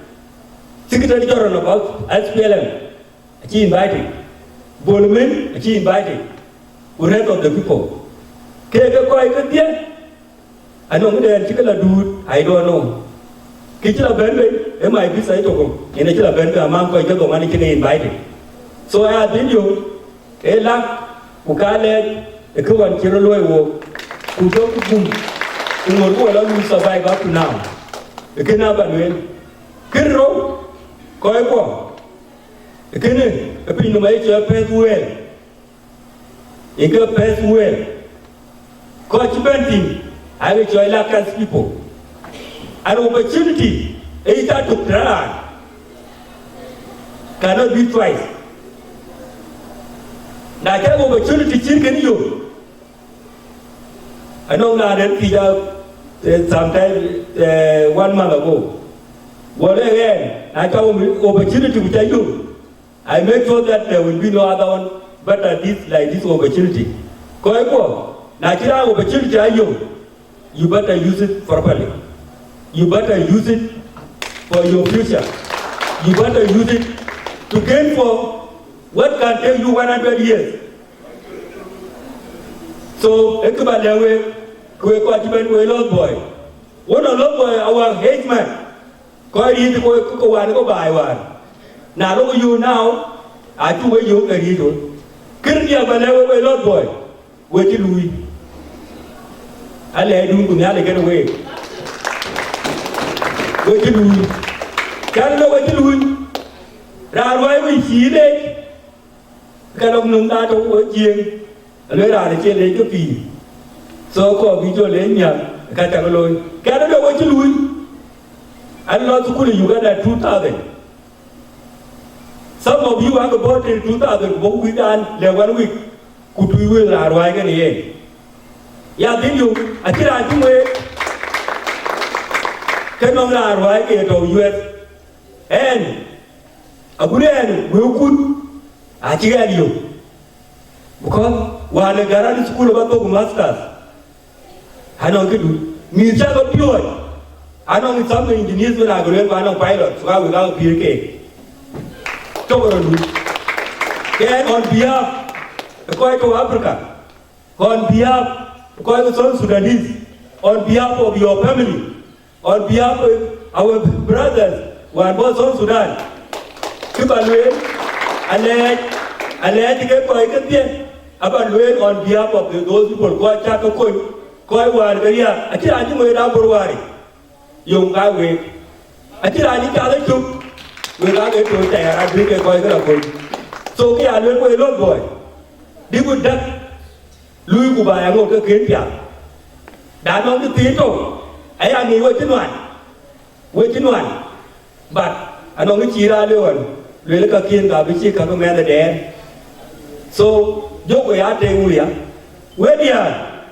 Secretary General about SPLM, she invited. Bolman, she invited. The rest of the people. Kega quite good yet. I know the particular dude, I don't know. Kitchen Benway, MIP Saito, in a Chilla Benway among Koyako money invited. So I had video, Ela, Ukale, a Kuan Kirolo, who don't boom, who will allow you to survive up to now. The Kinabanway, Kiro, Koyako, the Kine, a pin to make your past well. You go past well. Coach Benting, I will join Lakas people. An opportunity, either to try, cannot be twice. Now, I have opportunity chicken you. I know now that sometime 1 month ago. Well, again, I have opportunity which I do. I make sure that there will be no other one but like this opportunity. Now, I have opportunity you better use it properly. You better use it for your future. You better use it to gain for what can take you 100 years. So, Ekubalewe, Kwekwachiben, we lost boy. What a lot boy, our hate man. Go eat the boy, cook one, go buy one. Now look at you now. I do what you can do. Couldn't you have a lot boy? Wait till we. I let you get away. Wait till we. Can't know what to do. Now, why we see it? Cái ông nông ta trong ở chiên lấy ra để trên lấy cái phì so có ví dụ lấy nhà cái chẳng lôi cái đó đâu có chứ lui anh lo school in Uganda 2000 some of you have bought in 2000 book week and le one week could we will là rồi cái này ya tin you à chỉ là chúng mình cái nó là rồi cái đầu US and Aguren we could achieve you because while the garage school about to masters I know good me just got pure I know some engineers when I go in one pilot so I will go PK then on behalf of quite of Africa on behalf of quite of Sudanese on behalf of your family on behalf of our brothers who are both on Sudan Kibalwe Aled get by the about on behalf of those people who are Chaka Koi one area. I tell you without worry. Young guy wait. I tell you how they took without it to there. I drink a koi. So we are little old boy. They would duck Louis Kuba and go to Kenya. That on the theatre. I am waiting one. But I don't get Chira Leon. Really, Kakin, Gabichi, Kakamanda there. So, Joko Yate Ulia, where they are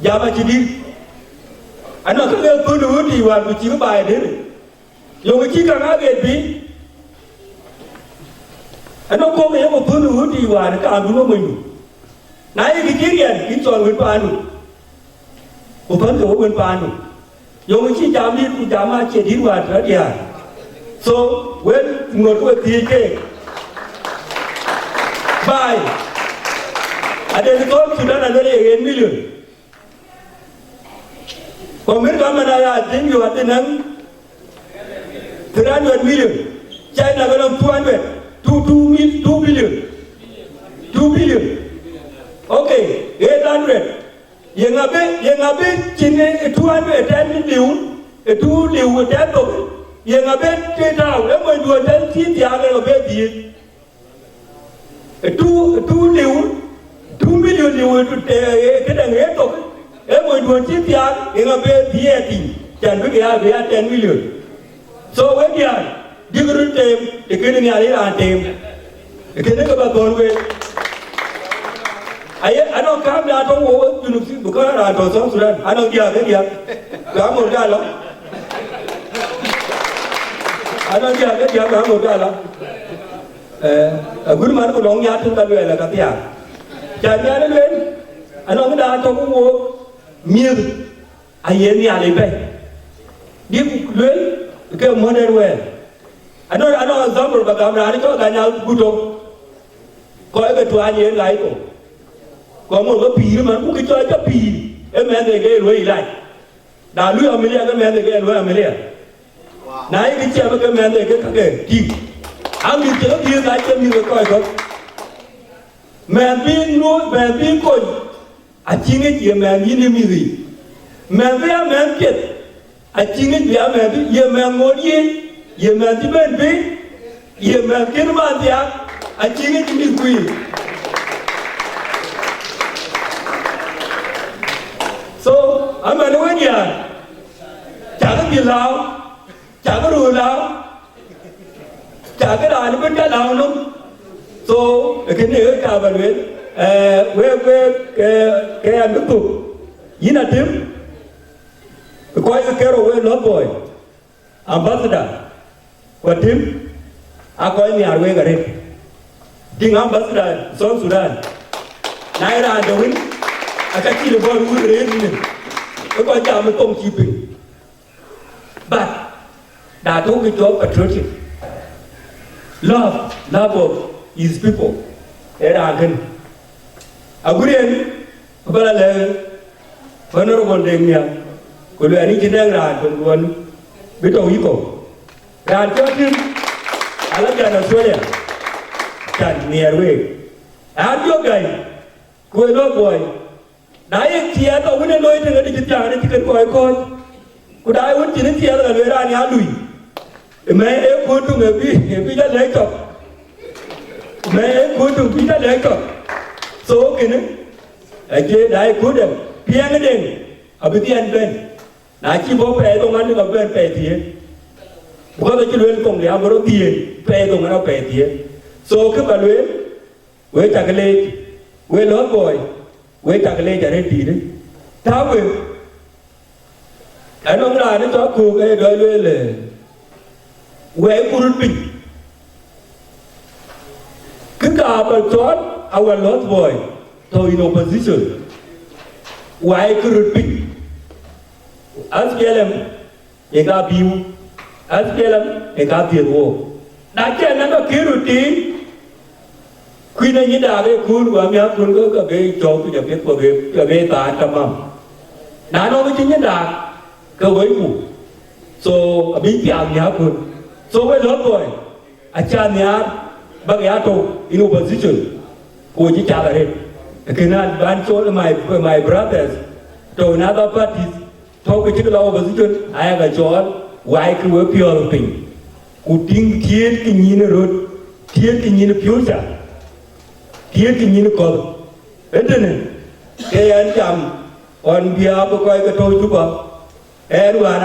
Java Chidi. I know the good woody one which you buy it. You chicken nugget be. I don't call me a good woody one, I can't do no. Now you get it's all with Panu. Open the open Panu. You see Jami, Jama, Chedi, what, yeah. So, when you go to a TK, buy. And then you go to Sudan another 8 million. For me, I think you have to 300 million. China got 200, 2 billion. 2 billion. Okay, 800. Yengabe, 210 million, 2 million, 10 million. Yang abet kita, lepas 2 dan 3 tiada abet dia. 2 million liu itu kita ngetok. Lepas 2 tiada yang abet dia ti, jangan dia 10 million. So when dia guru tem, dia kena ni ada tem, dia kena kebat konwe. Ano kami atau junub bukan atau Sudan, ano dia, kamu dah lah. I don't get the other Modala. A good man who long yard to the Vela Katia. Janian, I know that I walk milk. I hear the alley. Give well, become modern well. I know a number of Gamranico and out Budo. Call it to Anya Laiko. Come over Pima, who could try to pee. A man they get way like. Now, Louis Amelia, the man they get way Amelia. Now you can tell the man they get again. I'm going to tell you that you will man being no, man being good. I think it, you man, you me. Man, be a man get. I think it, you man, you man, more ye, you man, the man be, you man, get him out there. I think it is queen. So, I'm an one year. Chẳng bị lao, chẳng có đồ lao, chẳng cái đàn nó vẫn đã lao luôn. So cái này ở cả vấn đề, cái anh tiếp tục, gì là tiếp, coi cái rồi lót boy, ambassador, quan tim, coi nhà quê cái đấy, tiếng ambassador son Sudan, này là đâu ấy, cái gì là bao nhiêu cái đấy, cái quan trọng là công chi bình. But that don't get job patriotic. Love of his people. Era again. Agurian, Balale, Honorable Demia, của luyện đi trên đang là còn luôn biết đâu ý cổ ra cho thêm à lắm giờ nào xuôi à chẳng nghe rồi à vô gầy quên lối bồi đấy chia tao vẫn nên nói thì đi chụp chàng đi chỉ cần coi cô đại vẫn chỉ nên chia là người ra nhà đuổi mẹ em cô tụi người bị đã lấy cọc mẹ em cô tụi bị đã lấy cọc số kia nữa ở trên đại cô được piang cái đèn ở bên tiền bên nãy chỉ bố bè tông anh được ở bên bè thiệt bố tôi chỉ luyện công để bố tiền bè tông anh bè thiệt số cái bà luyện với chả cái lê với lớn rồi với chả cái lê chả nên gì đấy tháo về anh ông là nó cho cô cái đôi luyện là với cô rút bình cứ cả bà chót our Lord boy thôi in opposition why cứ rút bình SPLM eka biu SPLM eka tiền vô đã chết nó có kia rồi tí khi này như đã cái khuôn của mình khuôn có cái chỗ cái việc của cái ta trăm năm đã nói với chính nhân đã cơ với cụ so bị piang nhà khuôn so với lớn rồi cha nhà bác nhà tôi in opposition của chỉ cha là hết cái này ban số là my brothers to another parties thâu cái chữ lao opposition ai cái chỗ why cứ với pure thing cụ tiếng thiên cái nhìn rồi thiên cái nhìn future thiên cái nhìn còn hết này cái anh chăm on bia có coi cái tôi chú bà em là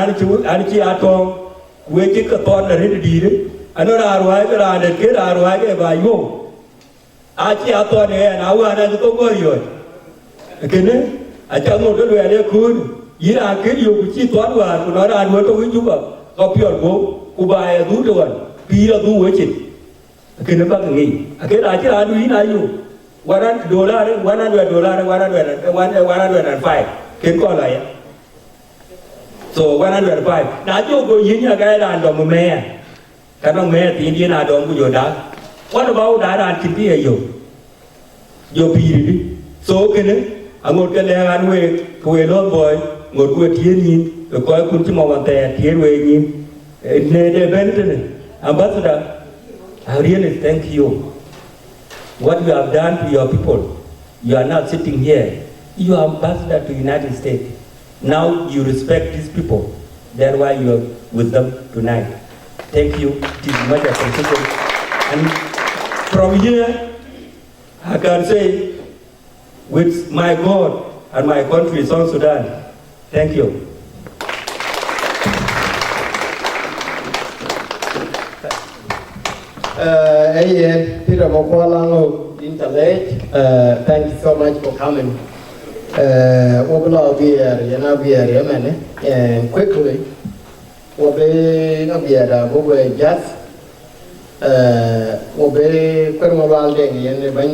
anh chị atong với cái con là hết đi đấy anh nó ra rồi cái là để cái ra rồi cái bài vô anh chị atong này nào anh tôi có rồi cái này anh chẳng một cái loại này khuôn ý là cái điều của chi toán và của nó là nuôi tôi chú bà có biểu của bài tú rồi pi là tú với chị cái nó bắt nghỉ cái là chỉ là đuôi nàyอยู่$100 đấy $100 cái con này so $105 đã cho cô nhìn nhà cái đàn đồng mẹ cái đồng mẹ thì đi nào đồng của đã what about đã đàn kinh tế vô pi đi số cái nữa một cái làng ăn về lớn rồi một cái thiên nhiên rồi coi cũng chỉ mong tè thiên về nhìn nên để bên trên này ambassador I really thank you what you have done to your people you are not sitting here you are ambassador to United States now you respect these people that's why you are with them tonight thank you it is much appreciated and from here I can say with my God and my country, South Sudan. Thank you. Peter Mokwalango, Interlake, thank you so much for coming. And quickly,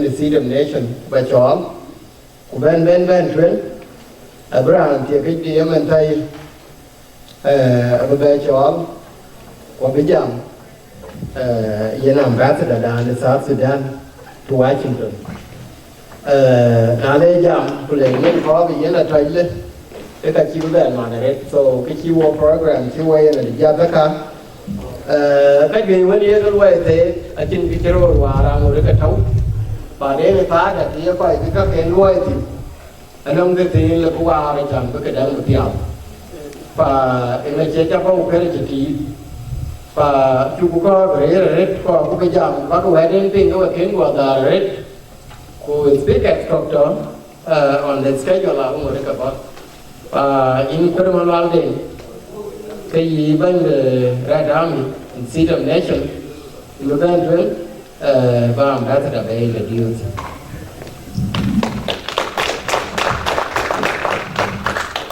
the seed of nation, but all. Ben Twin, Abraham, the PDM and Tay, Ababachal, Wabijam, ambassador down in South Sudan to Washington. Now they jump to the probably Yena Trailer, they got you there, man. So, get you a program, you way in the Jabaka. Maybe when you get away, I think we can roll around with a toe. Và để người ta đã thấy phải các cái nuôi thì anh ông thì là cũng vào để chẳng có cái đó một điều và em này sẽ cho có cái chỉ thị và chú cũng có về rồi có cái giảm và có về đến tiền có kiến của the red who speak instructor on the schedule là cũng một cái và in Permanent Day cái gì bên Red Army Seed of Nation người ta nói và đã thật là đây là điều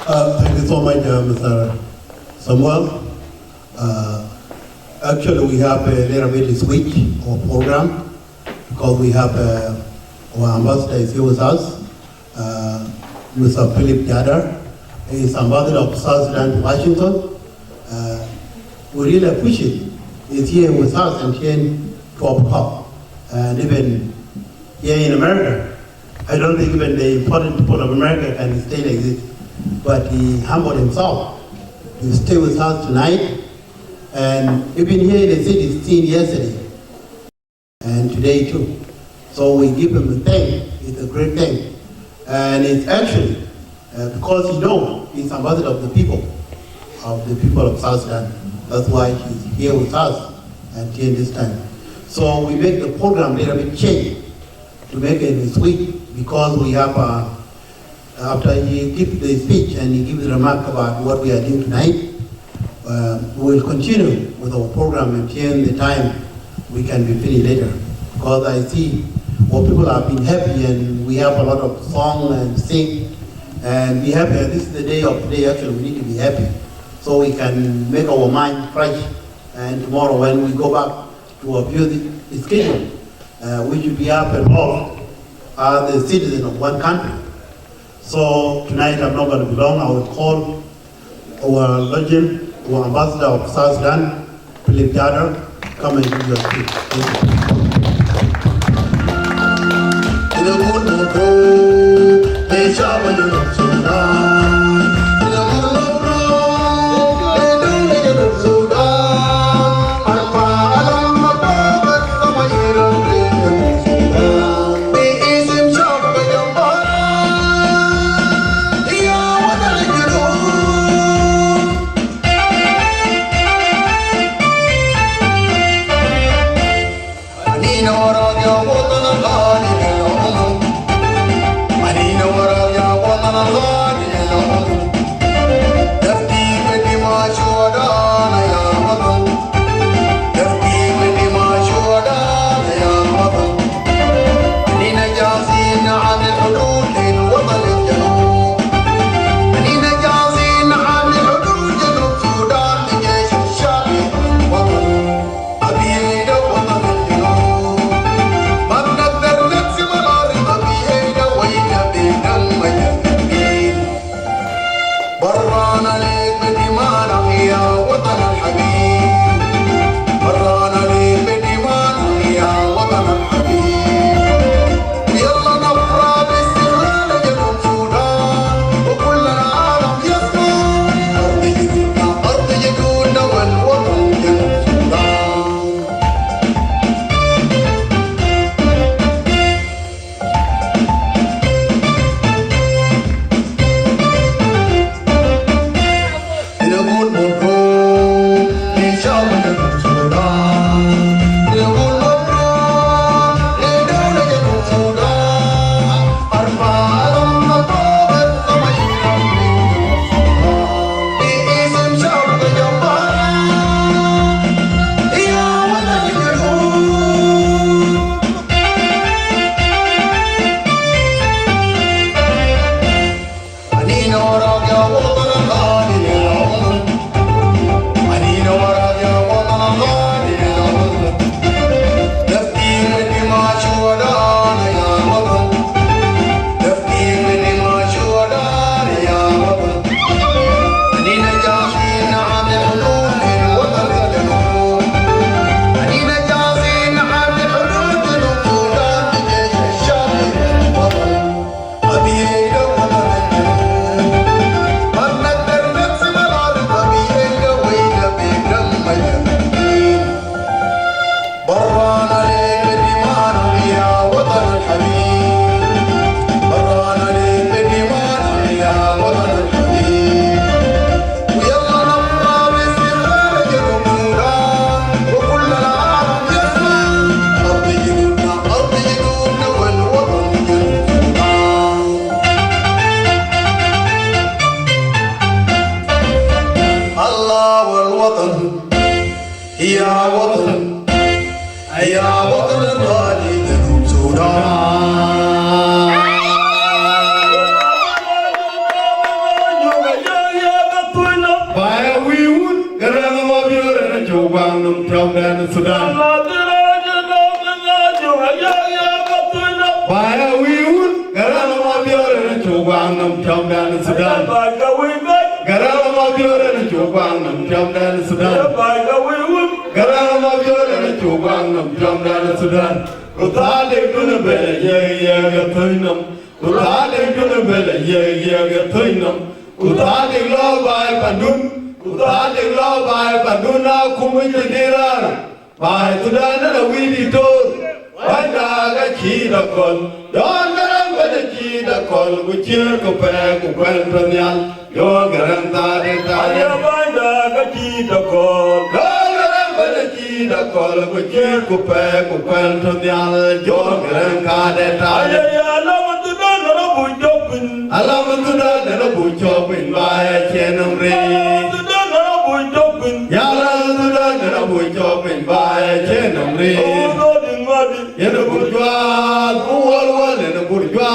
Thank you so much, Mr. Samuel. Actually, we have a little bit switch of program because we have our ambassador is here with us, Mr. Philip Jadar. He is ambassador of South Sudan to Washington. We really appreciate he's here with us and here to our club. And even here in America, I don't think even the important people of America can stay like this. But he humbled himself to stay with us tonight. And we've been here in the city since yesterday and today too. So we give him a thank. It's a great thing. And it's actually because he's ambassador of the people of South Sudan. That's why he's here with us until this time. So we make the program a little bit change to make it sweet because we have, after he gives the speech and he gives a remark about what we are doing tonight, we will continue with our program until the time we can be finished later. Because I see people have been happy and we have a lot of song and sing and be happy. This is the day of today, actually we need to be happy so we can make our mind fresh. And tomorrow when we go back to our busy schedule, we should be up and off as the citizen of one country. So tonight I'm not going to be long. I will call our legend, our ambassador of South Sudan, Philip Jadder, come and give your speech. Thank you. Sudan. Baya wiun garama mabiore na chobang nam chamdan Sudan. Garama mabiore na chobang nam chamdan Sudan. Garama mabiore na chobang nam chamdan Sudan. Kutale kuna bela ye gatoinam. Kutale kuna bela ye gatoinam. Kutale lo bai pandun. Utade lo bai paduna kumujidira. Bai Sudan na widi tor. Wanda ga chi da kol. Don garam ga da chi da kol. Guchir ko pe ko kwel pranyal. Yo garam ta de ta. Ya wanda ga chi da kol. Don garam ga da chi da kol. Guchir ko pe ko kwel pranyal. Yo garam ka de ta. Ya la Sudan na bu jopin. Alam Sudan na bu jopin bai chenam re. Sudan na bu jopin. Ya la Sudan na bu jopin bai chenam re. Yena burjwa, kuwalwal yena burjwa,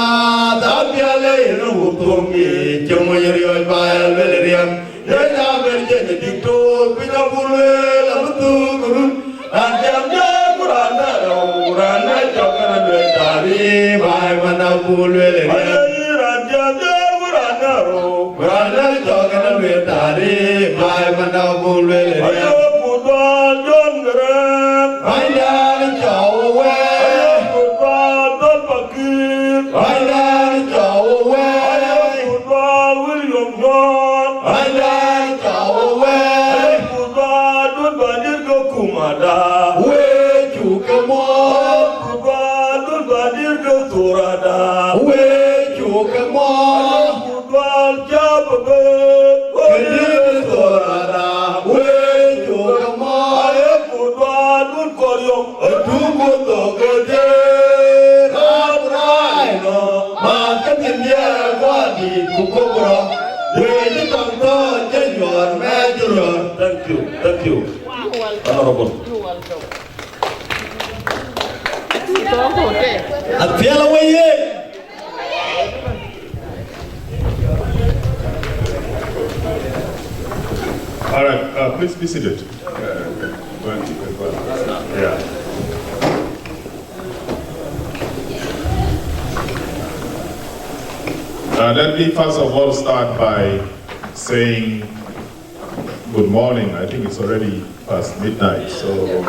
tabiale yena hutomi, chamayariyo bayal veleriam, yena berjene diktor, pina burwe la butukurun, anjamja kurana chokana betari, bay mana burwe leriam, anjamja kurana chokana betari, bay mana burwe leriam. Thank you. Honorable. All right, please be seated. Yeah. Let me first of all start by saying good morning. I think it's already past midnight, so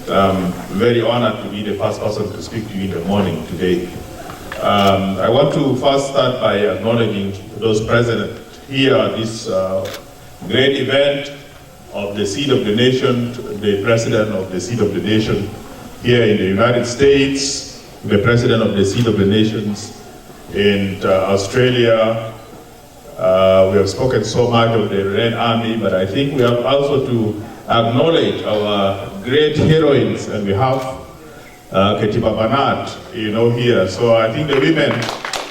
I'm very honored to be the first person to speak to you in the morning today. I want to first start by acknowledging those present here at this great event of the Seed of the Nation, the President of the Seed of the Nation here in the United States, the President of the Seed of the Nations in Australia. We have spoken so much of the Red Army, but I think we have also to acknowledge our great heroines, and we have Ketiba Banat, here. So I think the women,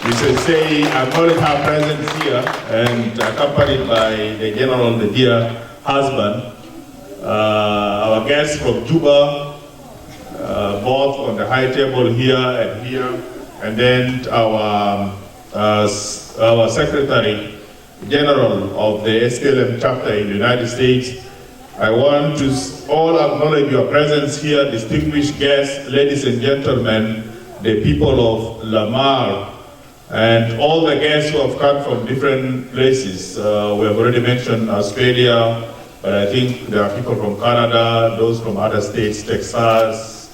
we should say, acknowledge her presence here, and accompanied by the General, the dear husband, our guests from Juba, both on the high table here and here, and then our Secretary General of the SPLM chapter in the United States. I want to all acknowledge your presence here, distinguished guests, ladies and gentlemen, the people of Lamar, and all the guests who have come from different places. We have already mentioned Australia, but I think there are people from Canada, those from other states, Texas,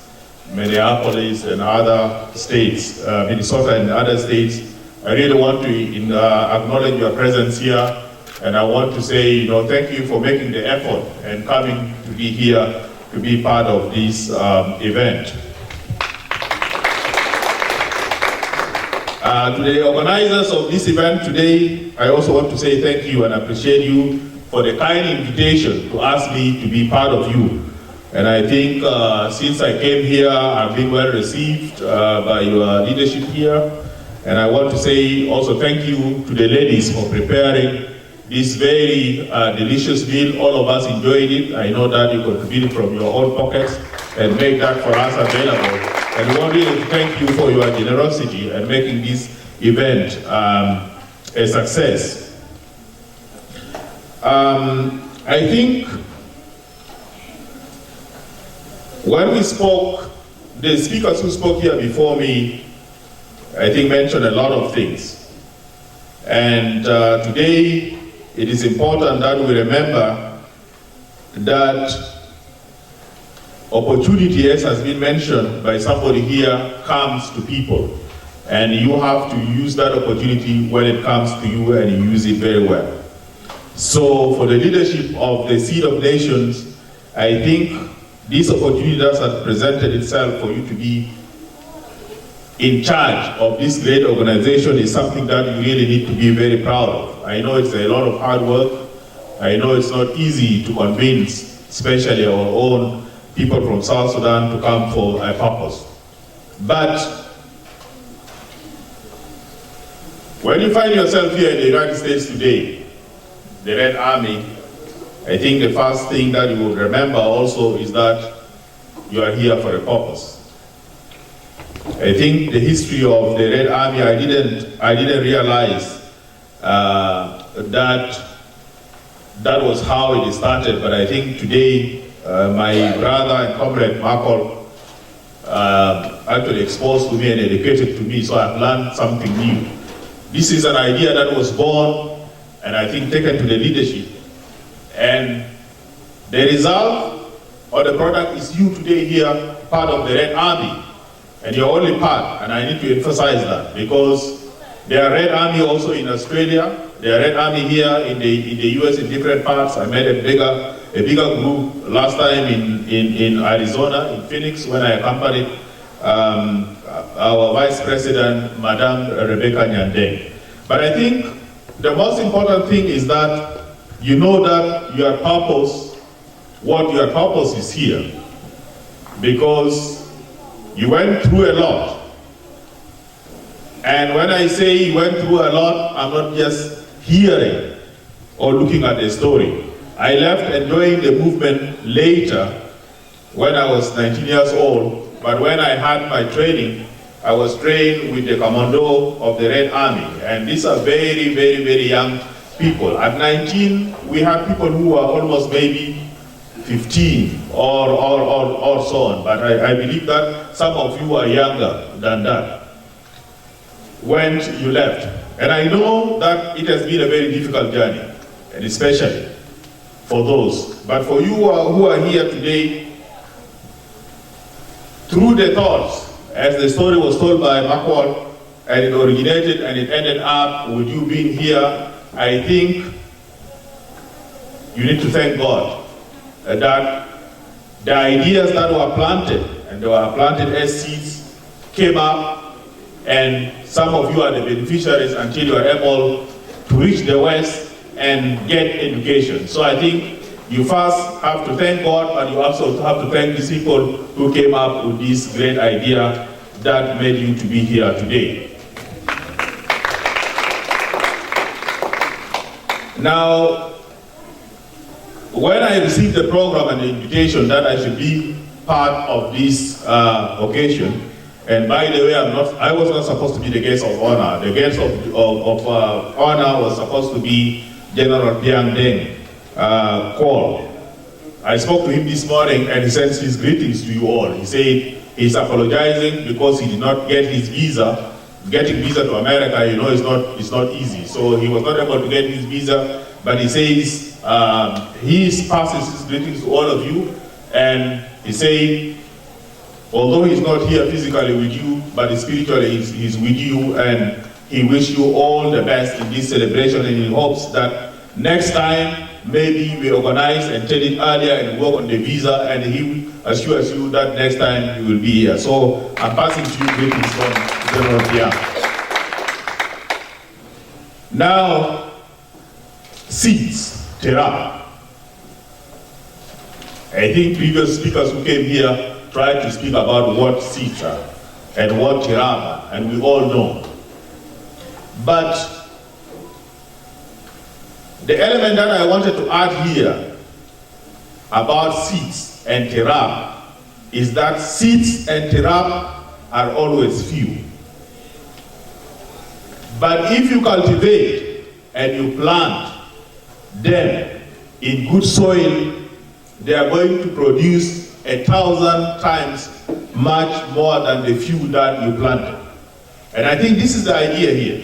Minneapolis, and other states, Minnesota and other states. I really want to acknowledge your presence here, and I want to say, thank you for making the effort and coming to be here to be part of this event. To the organizers of this event today, I also want to say thank you and appreciate you for the kind invitation to ask me to be part of you. And I think since I came here, I've been well received by your leadership here. And I want to say also thank you to the ladies for preparing this very delicious meal. All of us enjoyed it. I know that you contributed from your own pockets and make that for us available. And we want to thank you for your generosity and making this event a success. I think when we spoke, the speakers who spoke here before me, I think mentioned a lot of things. And today, it is important that we remember that opportunity, as has been mentioned by somebody here, comes to people. And you have to use that opportunity when it comes to you, and you use it very well. So for the leadership of the Seed of Nations, I think this opportunity that has presented itself for you to be in charge of this great organization is something that you really need to be very proud of. I know it's a lot of hard work. I know it's not easy to convince, especially our own people from South Sudan, to come for a purpose. But when you find yourself here in the United States today, the Red Army, I think the first thing that you would remember also is that you are here for a purpose. I think the history of the Red Army, I didn't realize that was how it started, but I think today my brother and comrade Michael actually exposed to me and educated to me, so I've learned something new. This is an idea that was born and I think taken to the leadership, and the result or the product is you today here, part of the Red Army, and you're only part, and I need to emphasize that, because there are Red Army also in Australia, there are Red Army here in the US in different parts. I met a bigger group last time in Arizona, in Phoenix, when I accompanied our Vice President, Madame Rebecca Nyandeng. But I think the most important thing is that you know that your purpose, what your purpose is here, because you went through a lot. And when I say you went through a lot, I'm not just hearing or looking at the story. I left enjoying the movement later when I was 19 years old, but when I had my training, I was trained with the commando of the Red Army, and these are very, very, very young people. At 19, we had people who were almost maybe 15 or so on, but I believe that some of you are younger than that when you left. And I know that it has been a very difficult journey, and especially for those. But for you who are here today, through the thoughts, as the story was told by Makwal, and it originated and it ended up with you being here, I think you need to thank God that the ideas that were planted, and they were planted as seeds, came up, and some of you are the beneficiaries until you are able to reach the West and get education. So I think you first have to thank God, but you also have to thank these people who came up with this great idea that made you to be here today. Now, when I received the program and the invitation that I should be part of this occasion, and by the way, I was not supposed to be the guest of honor. The guest of honor was supposed to be General Piang Deng Kwol. I spoke to him this morning and he sends his greetings to you all. He said he's apologizing because he did not get his visa. Getting visa to America, you know, it's not easy. So he was not able to get his visa, but he says he passes his greetings to all of you, and he said, although he's not here physically with you, but spiritually he's with you, and he wishes you all the best in this celebration, and he hopes that next time maybe we organize and tell it earlier and work on the visa, and he assures you that next time you will be here. So I'm passing to you greetings from General Piang. Now, seeds, Terab. I think previous speakers who came here tried to speak about what seeds are and what Terab are, and we all know. But the element that I wanted to add here about seeds and Terab is that seeds and Terab are always few. But if you cultivate and you plant them in good soil, they are going to produce 1,000 times much more than the few that you planted. And I think this is the idea here,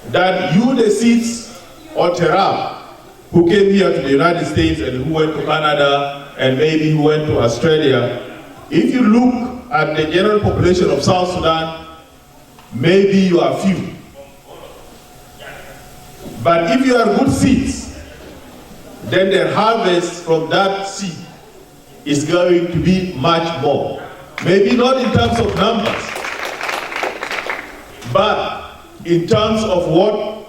that you, the seeds or Terab, who came here to the United States and who went to Canada and maybe who went to Australia, if you look at the general population of South Sudan, maybe you are few. But if you are good seeds then their harvest from that seed is going to be much more. Maybe not in terms of numbers, but in terms of what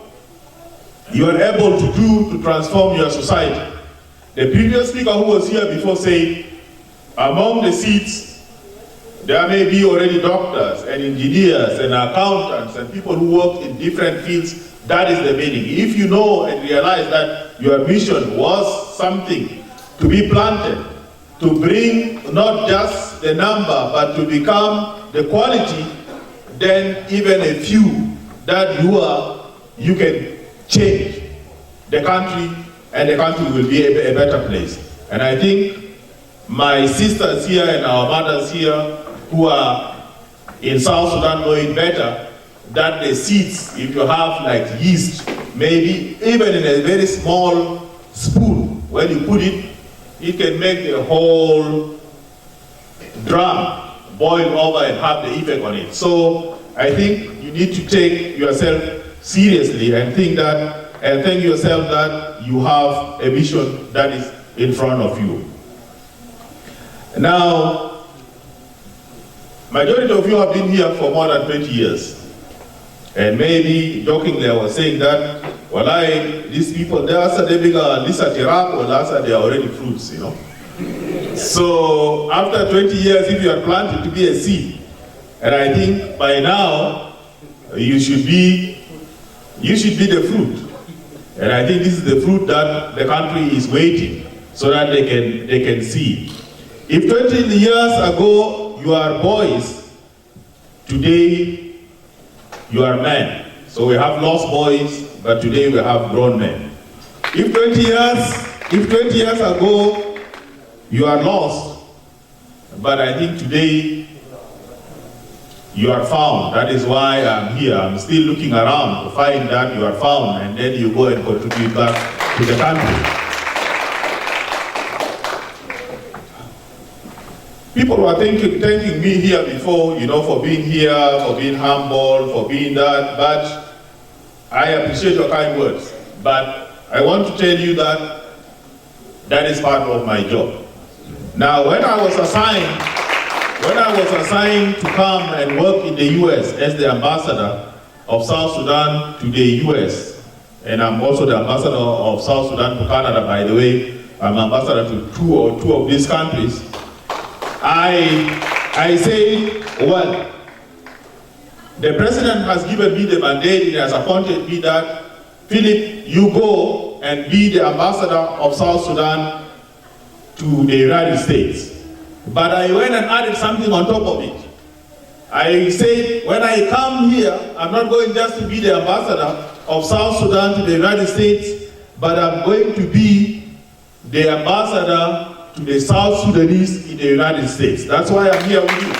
you are able to do to transform your society. The previous speaker who was here before said, among the seats, there may be already doctors and engineers and accountants and people who work in different fields. That is the meaning. If you know and realize that your mission was something to be planted, to bring not just the number, but to become the quality, then even a few that you can change the country, and the country will be a better place. And I think my sisters here and our mothers here who are in South Sudan know it better, that the seeds, if you have like yeast, maybe even in a very small spoon, when you put it, it can make the whole drum boil over and have the effect on it. So I think you need to take yourself seriously and thank yourself that you have a mission that is in front of you. Now, majority of you have been here for more than 20 years. And maybe jokingly I was saying that, well, these people, they are they are already fruits, you know. So after 20 years, if you are planted to be a seed, and I think by now you should be the fruit. And I think this is the fruit that the country is waiting so that they can see. If 20 years ago you are boys, today you are men. So we have lost boys, but today we have grown men. If 20 years ago you are lost, but I think today you are found. That is why I'm here. I'm still looking around to find that you are found, and then you go and contribute back to the country. People were thanking me here before, you know, for being here, for being humble, for being that, but I appreciate your kind words. But I want to tell you that that is part of my job. Now, when I was assigned to come and work in the US as the ambassador of South Sudan to the US, and I'm also the ambassador of South Sudan to Canada, by the way, I'm ambassador to two of these countries, I say, well, the president has given me the mandate, he has appointed me that, Philip, you go and be the ambassador of South Sudan to the United States. But I went and added something on top of it. I said, when I come here, I'm not going just to be the ambassador of South Sudan to the United States, but I'm going to be the ambassador to the South Sudanese in the United States. That's why I'm here with you.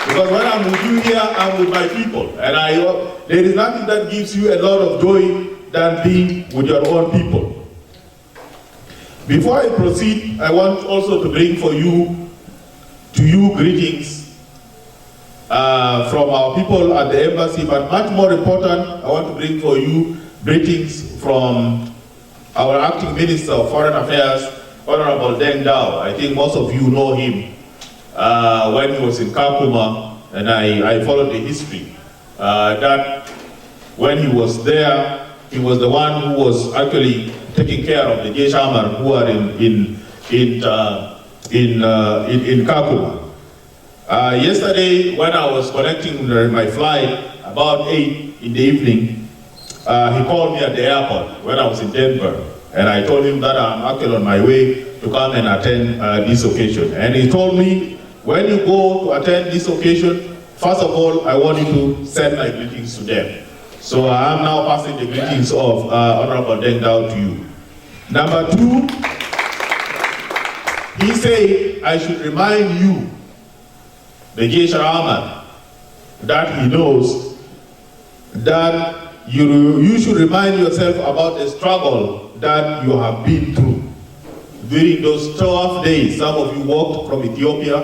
Because when I'm with you here, I'm with my people. And there is nothing that gives you a lot of joy than being with your own people. Before I proceed, I want also to bring to you greetings from our people at the embassy, but much more important, I want to bring for you greetings from our acting Minister of Foreign Affairs, Honorable Deng Dao. I think most of you know him when he was in Kakuma, and I followed the history. That when he was there, he was the one who was actually taking care of the Jesh Amar who are in Kakuma. Yesterday, when I was connecting my flight, about 8 in the evening, he called me at the airport when I was in Denver. And I told him that I'm actually on my way to come and attend this occasion. And he told me, when you go to attend this occasion, first of all, I want you to send my greetings to them. So I am now passing the greetings of Honorable Deng Dao to you. Number 2, he said, I should remind you, the Jesh Ahmad, that he knows that you should remind yourself about the struggle that you have been through. During those 12 days, some of you walked from Ethiopia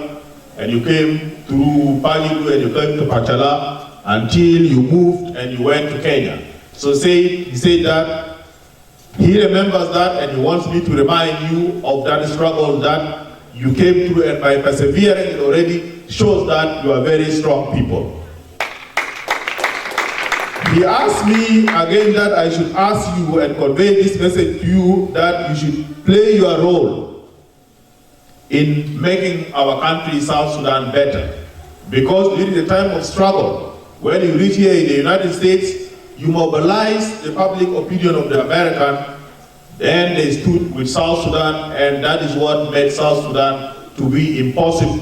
and you came through Pagidu and you came to Pachala until you moved and you went to Kenya. So he said that He remembers that, and he wants me to remind you of that struggle that you came through, and by persevering, it already shows that you are very strong people. He asked me again that I should ask you and convey this message to you that you should play your role in making our country, South Sudan, better. Because during the time of struggle, when you reach here in the United States, you mobilize the public opinion of the American, then they stood with South Sudan, and that is what made South Sudan to be impossible,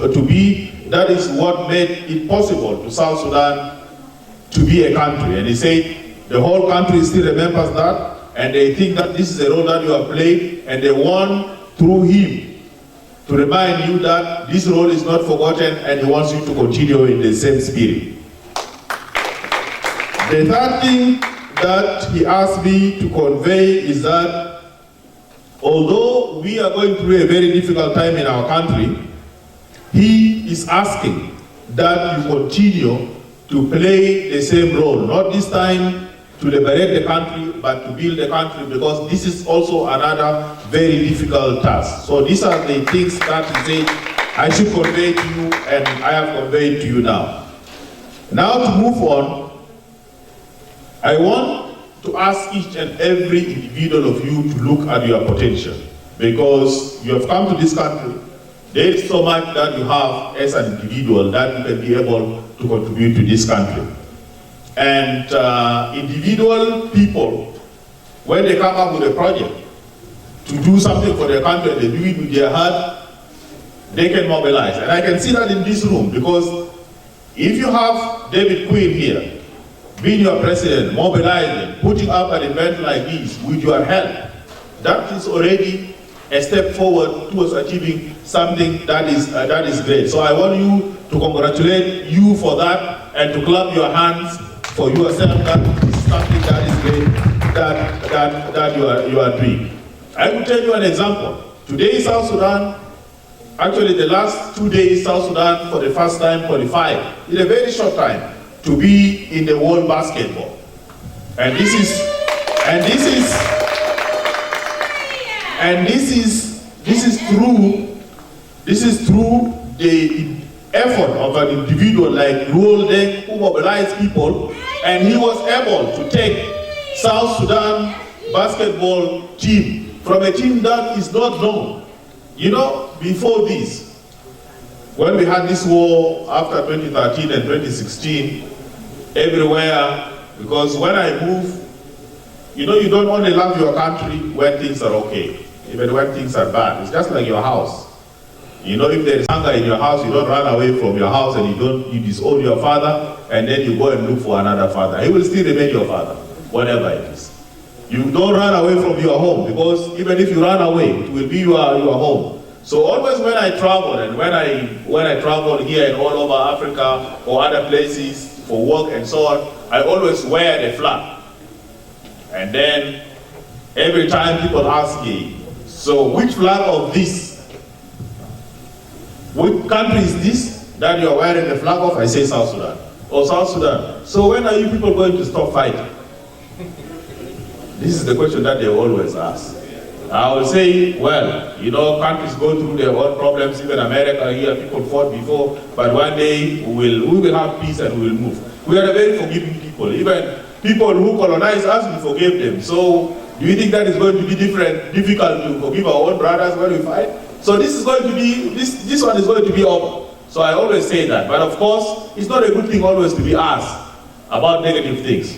that is what made it possible to South Sudan to be a country. And he said the whole country still remembers that, and they think that this is a role that you have played, and they want through him to remind you that this role is not forgotten, and he wants you to continue in the same spirit. The third thing that he asked me to convey is that although we are going through a very difficult time in our country, he is asking that you continue to play the same role, not this time to liberate the country, but to build the country, because this is also another very difficult task. So these are the things that he said I should convey to you, and I have conveyed to you now. Now to move on, I want to ask each and every individual of you to look at your potential, because you have come to this country. There is so much that you have as an individual that you can be able to contribute to this country. And individual people, when they come up with a project to do something for their country, they do it with their heart, they can mobilize. And I can see that in this room, because if you have David Quinn here, being your president, mobilizing, putting up an event like this with your help, that is already a step forward towards achieving something that is great. So I want you to congratulate you for that, and to clap your hands for yourself that this is something that is great that you are doing. I will tell you an example. Today South Sudan, actually the last 2 days, South Sudan for the first time qualified in a very short time to be in the world basketball. And this is through the effort of an individual like Ruol Deng, who mobilized people, and he was able to take South Sudan basketball team from a team that is not known. You know, before this, when we had this war after 2013 and 2016, everywhere, because when I move, you know, you don't only love your country when things are okay, even when things are bad. It's just like your house. You know, if there is hunger in your house, you don't run away from your house and you disown your father, and then you go and look for another father. He will still remain your father, whatever it is. You don't run away from your home, because even if you run away, it will be your home. So always when I travel, and when I travel here and all over Africa or other places for work and so on, I always wear the flag. And then every time people ask me, so which flag of this? Which country is this that you are wearing the flag of? I say South Sudan. Oh, South Sudan. So when are you people going to stop fighting? This is the question that they always ask. I will say, well, you know, countries go through their own problems. Even America here, people fought before, but one day we will have peace and we will move. We are a very forgiving people. Even people who colonized us, we forgave them. So do you think that is going to be difficult to forgive our own brothers when we fight? So this is going to be, this one is going to be over. So I always say that. But of course, it's not a good thing always to be asked about negative things.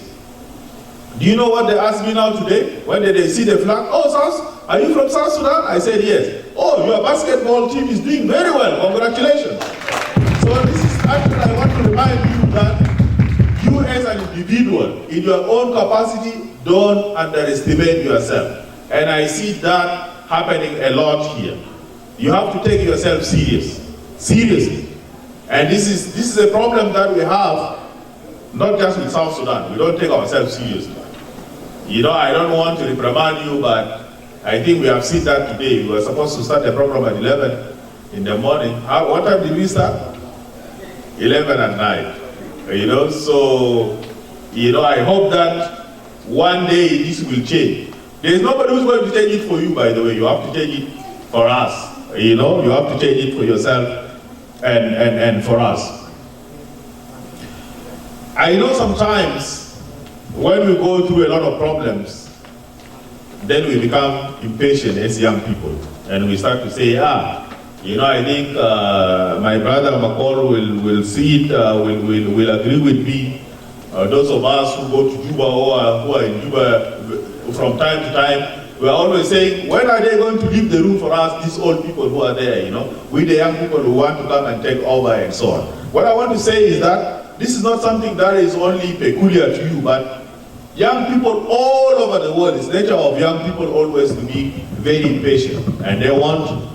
Do you know what they asked me now today? When they see the flag, oh, are you from South Sudan? I said yes. Oh, your basketball team is doing very well. Congratulations. So this is actually, I want to remind you that you as an individual, in your own capacity, don't underestimate yourself. And I see that happening a lot here. You have to take yourself seriously. And this is a problem that we have, not just with South Sudan. We don't take ourselves seriously. You know, I don't want to reprimand you, but I think we have seen that today. We were supposed to start the program at 11 in the morning. What time did we start? 11 at night. You know, so, you know, I hope that one day this will change. There's nobody who's going to change it for you, by the way. You have to change it for us. You know, you have to change it for yourself and for us. I know sometimes when we go through a lot of problems, then we become impatient as young people. And we start to say, I think my brother Makor will see it, will agree with me. Those of us who go to Juba or who are in Juba from time to time, we are always saying, when are they going to leave the room for us, these old people who are there, we the young people who want to come and take over and so on. What I want to say is that this is not something that is only peculiar to you, but young people all over the world, it's the nature of young people always to be very impatient, and they want,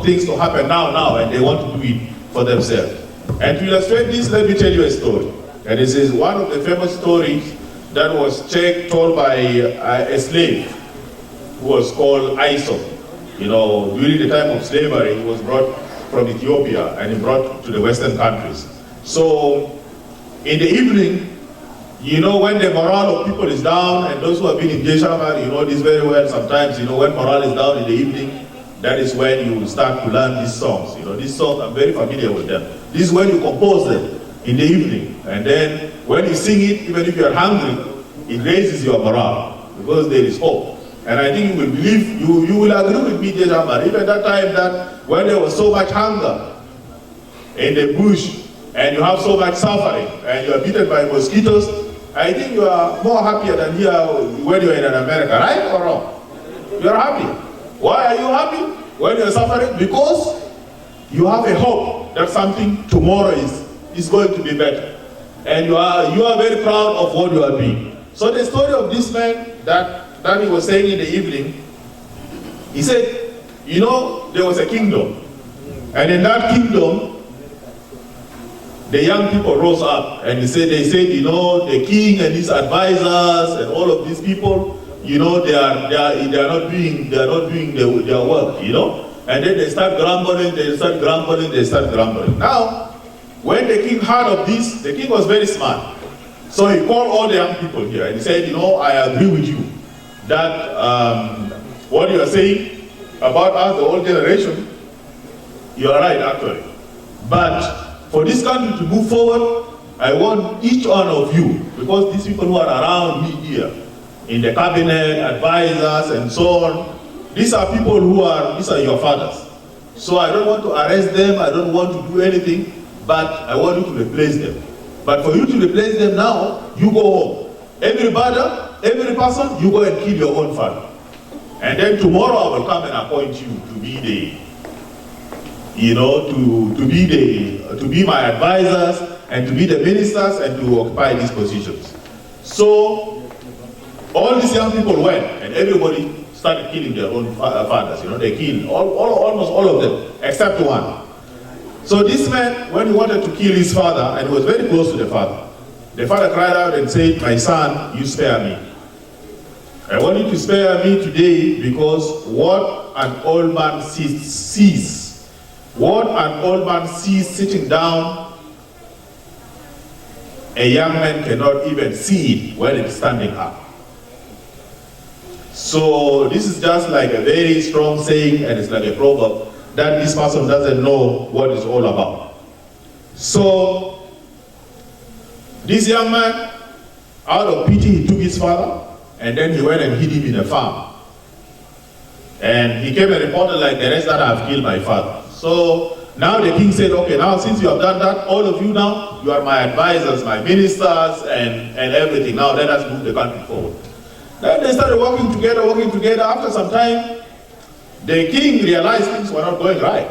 things to happen now, and they want to do it for themselves. And to illustrate this, let me tell you a story. And this is one of the famous stories that was told by a slave who was called Aesop. During the time of slavery, he was brought from Ethiopia and he brought to the Western countries. So in the evening, when the morale of people is down, and those who have been in Jeshaman, you know this very well, sometimes, when morale is down in the evening, that is when you start to learn these songs. These songs, I'm very familiar with them. This is when you compose them in the evening. And then when you sing it, even if you are hungry, it raises your morale because there is hope. And I think you will believe, you will agree with me, Jeshaman, even that time that when there was so much hunger in the bush, and you have so much suffering, and you are beaten by mosquitoes, I think you are more happier than here when you are in America, right or wrong? You are happy. Why are you happy when you are suffering? Because you have a hope that something tomorrow is going to be better. And you are very proud of what you are doing. So the story of this man that he was saying in the evening, he said, there was a kingdom. And in that kingdom, the young people rose up and they said, the king and his advisors and all of these people, they are not doing their work, And then they start grumbling. Now, when the king heard of this, the king was very smart. So he called all the young people here and he said, I agree with you that what you are saying about us, the old generation, you are right actually. But for this country to move forward, I want each one of you, because these people who are around me here, in the cabinet, advisors, and so on, these are people these are your fathers. So I don't want to arrest them, I don't want to do anything, but I want you to replace them. But for you to replace them now, you go home. Every person, you go and kill your own father. And then tomorrow I will come and appoint you to be to be my advisors and to be the ministers and to occupy these positions. So all these young people went and everybody started killing their own fathers. They killed almost all of them except one. So this man, when he wanted to kill his father, and he was very close to the father cried out and said, "My son, you spare me. I want you to spare me today because what an old man sees sitting down, a young man cannot even see it when it's standing up." So this is just like a very strong saying, and it's like a proverb that this person doesn't know what it's all about. So this young man, out of pity, he took his father and then he went and hid him in a farm. And he came and reported like the rest that I have killed my father. So now the king said, okay, now since you have done that, all of you now, you are my advisors, my ministers, and everything. Now let us move the country forward. Then they started working together. After some time, the king realized things were not going right.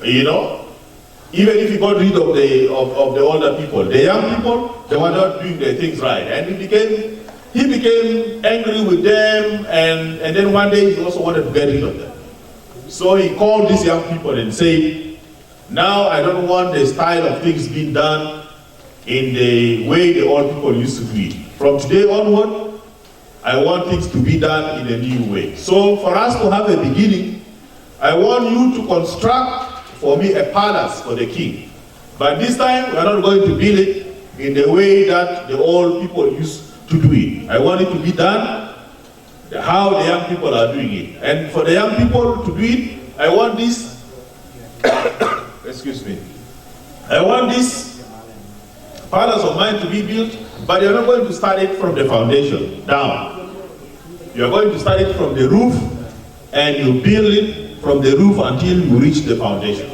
Even if he got rid of the older people, the young people, they were not doing their things right. And he became angry with them, and then one day he also wanted to get rid of them. So he called these young people and said, now I don't want the style of things being done in the way the old people used to do it. From today onward, I want things to be done in a new way. So for us to have a beginning, I want you to construct for me a palace for the king. But this time, we're not going to build it in the way that the old people used to do it. I want it to be done how the young people are doing it. And for the young people to do it, I want this, excuse me, I want this palace of mine to be built, but you're not going to start it from the foundation down. You're going to start it from the roof, and you build it from the roof until you reach the foundation.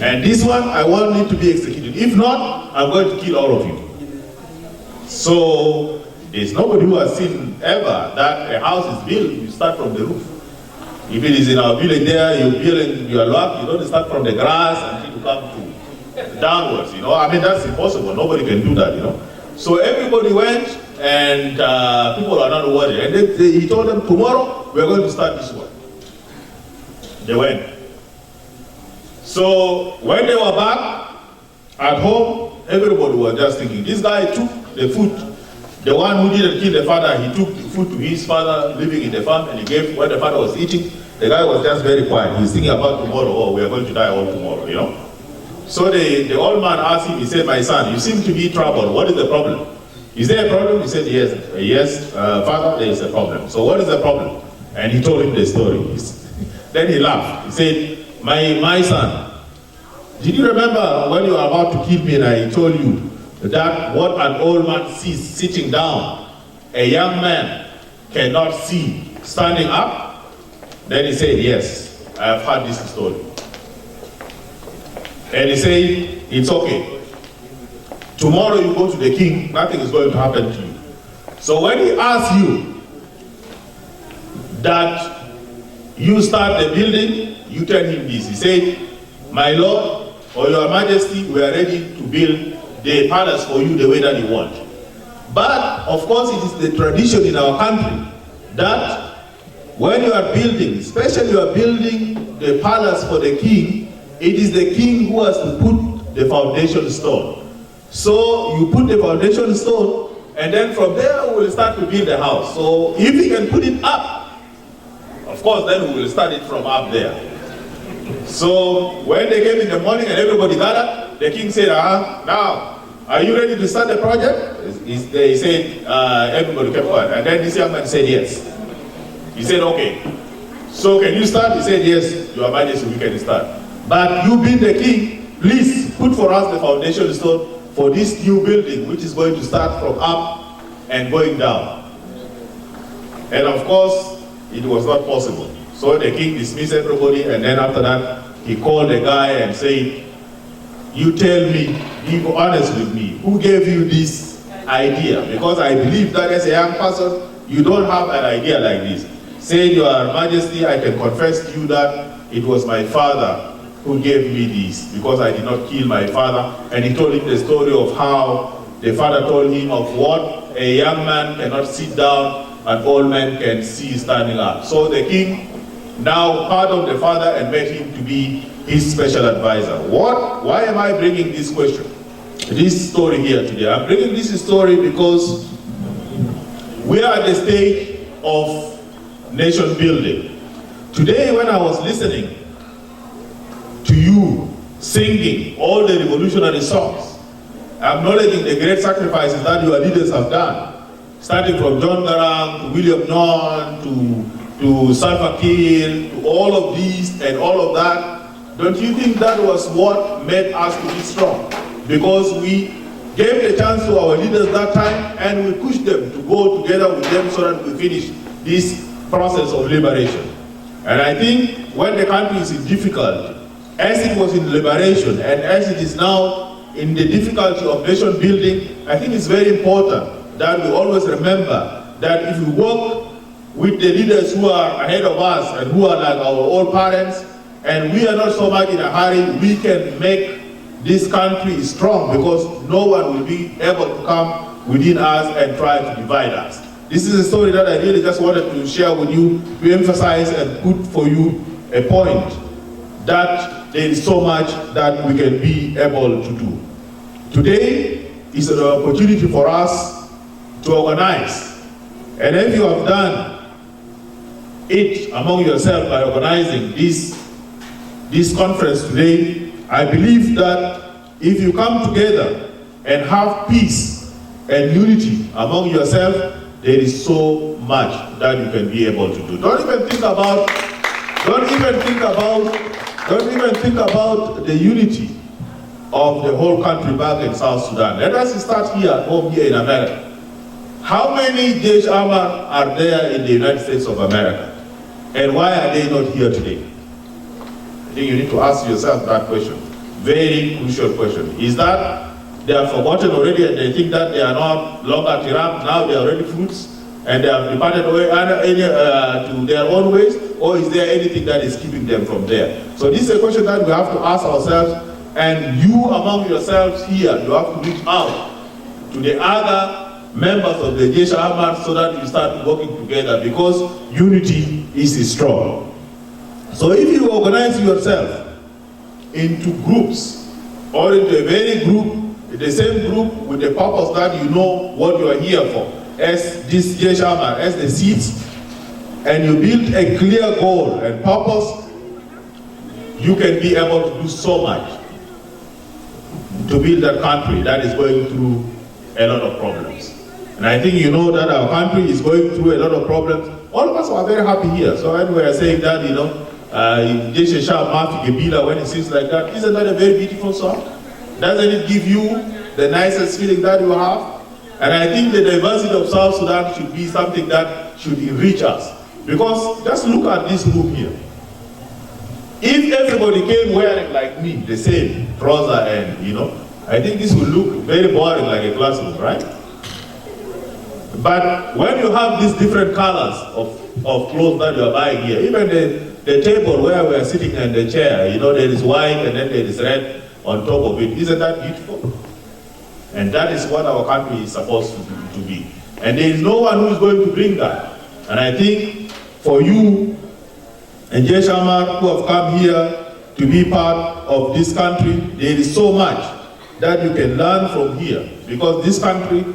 And this one, I want it to be executed. If not, I'm going to kill all of you. So, there's nobody who has seen ever that a house is built, you start from the roof. If it is in our village there, you build in your lot, you don't start from the grass until you come to downwards, you know. I mean, that's impossible. Nobody can do that, you know. So everybody went, and people are not worried. And he told them, tomorrow, we're going to start this one. They went. So when they were back at home, everybody was just thinking, this guy took the food. The one who didn't kill the father, he took the food to his father living in the farm, and he gave what the father was eating. The guy was just very quiet. He's thinking about tomorrow. Oh, we are going to die all tomorrow, you know. So the old man asked him, he said, my son, you seem to be troubled. What is the problem? Is there a problem? He said, yes. Yes, father, there is a problem. So what is the problem? And he told him the story. Then he laughed. He said, my son, did you remember when you were about to kill me and I told you that what an old man sees sitting down, a young man cannot see standing up? Then he said, yes, I have heard this story. And he said, it's okay. Tomorrow you go to the king, nothing is going to happen to you. So when he asks you that you start the building, you tell him this. He said, my lord, or your majesty, we are ready to build the palace for you the way that you want. But, of course, it is the tradition in our country that when you are building, especially you are building the palace for the king, it is the king who has to put the foundation stone. So you put the foundation stone, and then from there we will start to build the house. So if we can put it up, of course, then we will start it from up there. So when they came in the morning and everybody gathered, the king said, now, are you ready to start the project? They said, everybody kept quiet. And then this young man said, yes. He said, okay. So can you start? He said, yes, your majesty, we can start. But you being the king, please put for us the foundation stone for this new building, which is going to start from up and going down. And of course, it was not possible. So the king dismissed everybody, and then after that, he called the guy and said, you tell me, be honest with me, who gave you this idea? Because I believe that as a young person, you don't have an idea like this. Say, your majesty, I can confess to you that it was my father who gave me this, because I did not kill my father. And he told him the story of how the father told him of what a young man cannot sit down, an old man can see standing up. So the king now pardoned the father and made him to be his special advisor. Why am I bringing this question, this story here today? I'm bringing this story because we are at the stage of nation building. Today, when I was listening to you singing all the revolutionary songs, acknowledging the great sacrifices that your leaders have done, starting from John Garang to William Nyon to Salva Kiir, to all of these and all of that, don't you think that was what made us to be strong? Because we gave the chance to our leaders that time, and we pushed them to go together with them so that we finish this process of liberation. And I think when the country is in difficulty, as it was in liberation and as it is now in the difficulty of nation building, I think it's very important that we always remember that if we work with the leaders who are ahead of us and who are like our old parents, and we are not so much in a hurry, we can make this country strong, because no one will be able to come within us and try to divide us. This is a story that I really just wanted to share with you, to emphasize and put for you a point that there is so much that we can be able to do. Today is an opportunity for us to organize. And if you have done it among yourself by organizing this conference today, I believe that if you come together and have peace and unity among yourself, there is so much that you can be able to do. Don't even think about the unity of the whole country back in South Sudan. Let us start here at home here in America. How many Jewish armor are there in the United States of America? And why are they not here today? I think you need to ask yourself that question. Very crucial question. Is that they have forgotten already and they think that they are not longer Tirab, now they are already fruits and they have departed away to their own ways, or is there anything that is keeping them from there? So this is a question that we have to ask ourselves, and you among yourselves here, you have to reach out to the other members of the Jesh Ahmad so that you start working together, because unity is strong. So if you organize yourself into groups or into a very group, the same group with the purpose that you know what you are here for, as this Jesh Ahmad, as the seats, and you build a clear goal and purpose, you can be able to do so much to build that country that is going through a lot of problems. And I think you know that our country is going through a lot of problems. All of us are very happy here. So when we are saying that, you know, Jeshe Shah Mafi Gebila, when it seems like that, isn't that a very beautiful song? Doesn't it give you the nicest feeling that you have? And I think the diversity of South Sudan should be something that should enrich us. Because just look at this room here. If everybody came wearing like me, the same trouser and, you know, I think this will look very boring like a classroom, right? But when you have these different colors of clothes that you are buying here, even the table where we are sitting and the chair, you know, there is white and then there is red on top of it. Isn't that beautiful? And that is what our country is supposed to be. And there is no one who is going to bring that. And I think for you and Jesh Ahmad who have come here to be part of this country, there is so much that you can learn from here, because this country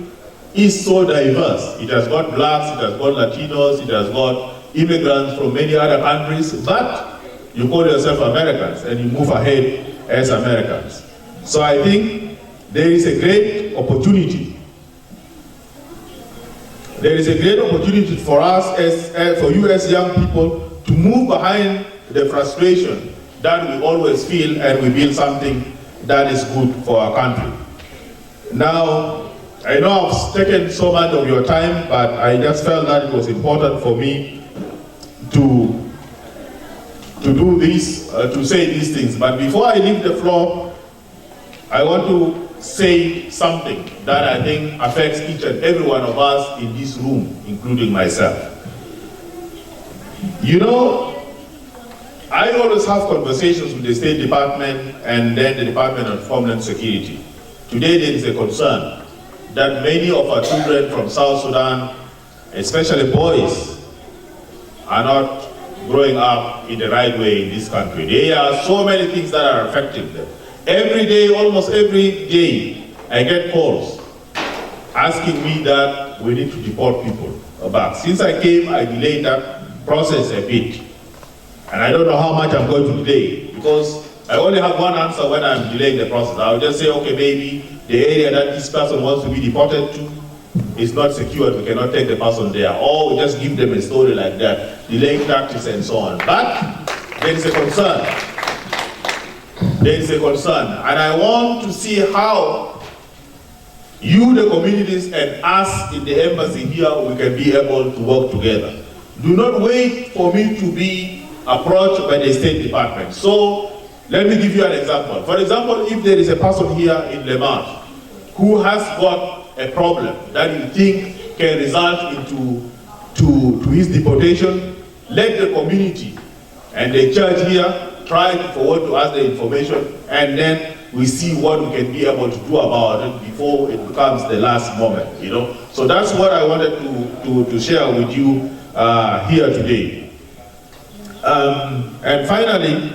is so diverse. It has got blacks, it has got Latinos, it has got immigrants from many other countries, but you call yourself Americans and you move ahead as Americans. So I think there is a great opportunity. There is a great opportunity for us, for you as young people, to move behind the frustration that we always feel and we build something that is good for our country. Now, I know I've taken so much of your time, but I just felt that it was important for me to do this, to say these things. But before I leave the floor, I want to say something that I think affects each and every one of us in this room, including myself. You know, I always have conversations with the State Department and then the Department of Homeland Security. Today there is a concern that many of our children from South Sudan, especially boys, are not growing up in the right way in this country. There are so many things that are affecting them. Every day, almost every day, I get calls asking me that we need to deport people back. Since I came, I delayed that process a bit. And I don't know how much I'm going to delay, because I only have one answer when I'm delaying the process. I'll just say, okay, maybe the area that this person wants to be deported to is not secured, we cannot take the person there. Or we just give them a story like that, delaying practice and so on. But there is a concern. There is a concern. And I want to see how you, the communities, and us in the embassy here, we can be able to work together. Do not wait for me to be approached by the State Department. So let me give you an example. For example, if there is a person here in Le Mans who has got a problem that you think can result into his deportation, let the community and the church here try to forward to us the information, and then we see what we can be able to do about it before it becomes the last moment, you know. So that's what I wanted to share with you here today. And finally,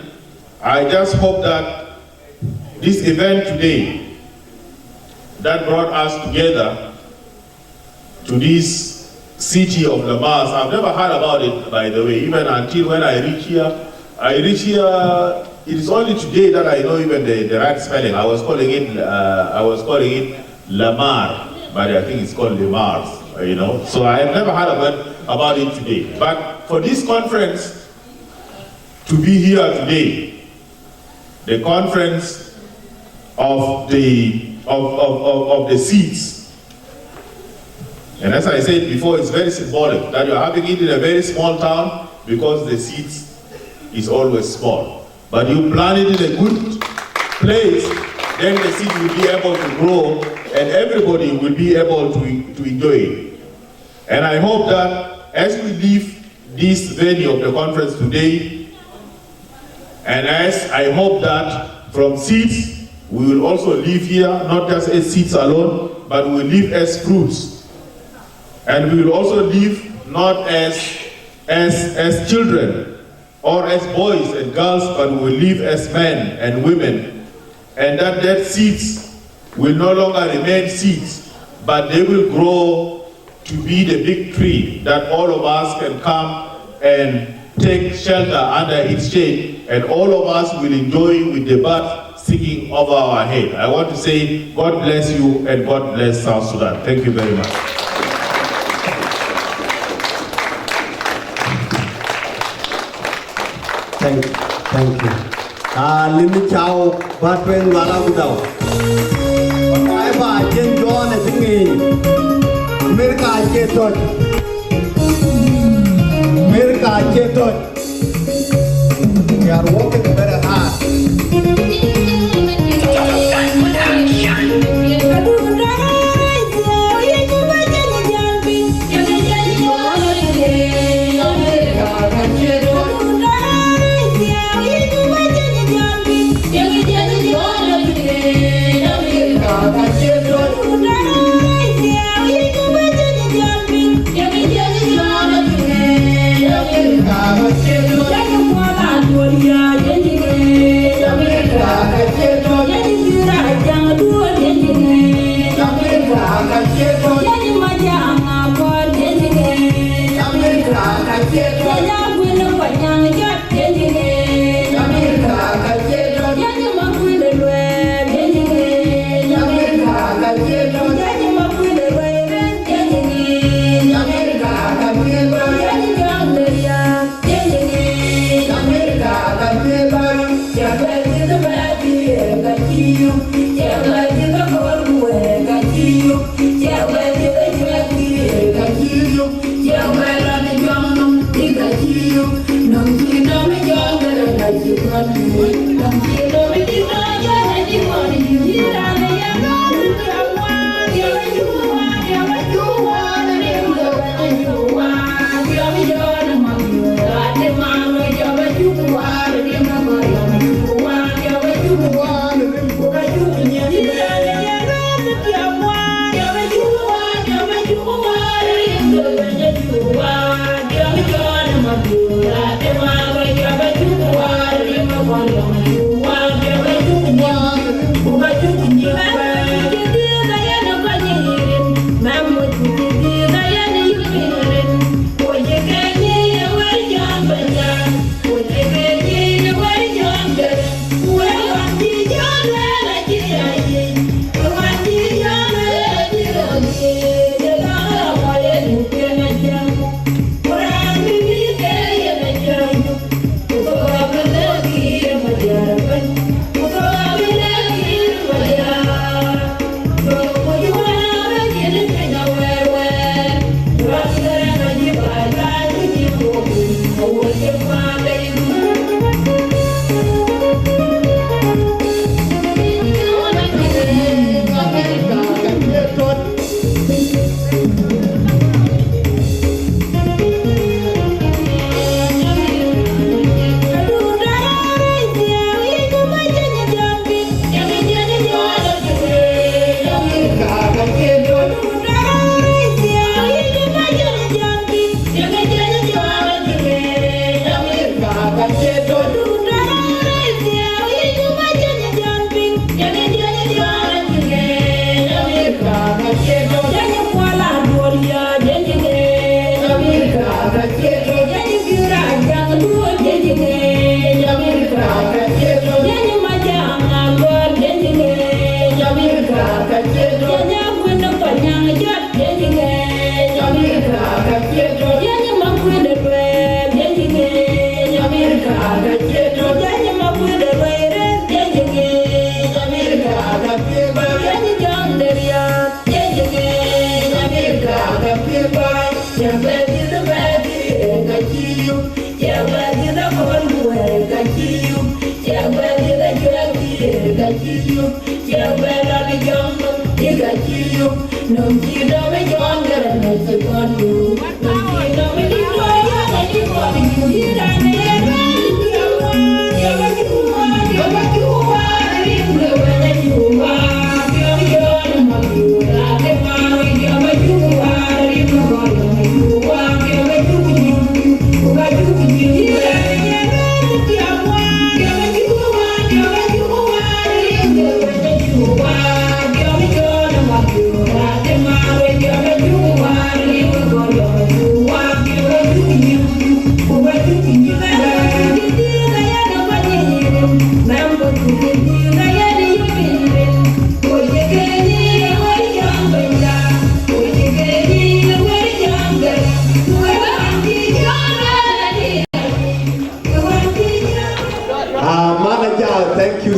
I just hope that this event today that brought us together to this city of Lamas, I've never heard about it, by the way, even until when I reach here. It is only today that I know even the right spelling. I was calling it Lamar, but I think it's called Lemars. you know. So I have never heard about it today. But for this conference to be here today, the conference of the seeds, and as I said before, it's very symbolic that you're having it in a very small town because the seeds is always small. But you plant it in a good place, then the seed will be able to grow and everybody will be able to enjoy it. And I hope that as we leave this venue of the conference today, and as I hope that from seeds, we will also live here, not just as seeds alone, but we will live as fruits. And we will also live not as children or as boys and girls, but we will live as men and women. And that seeds will no longer remain seeds, but they will grow to be the big tree that all of us can come and take shelter under its shade, and all of us will enjoy with the birds singing over our head. I want to say God bless you and God bless South Sudan. Thank you very much. Thank you. Limi chào ba truyền và lao đầu. Cái bà trên cho này tiếng gì? America chết rồi. America chết rồi. We are working very hard. Wow.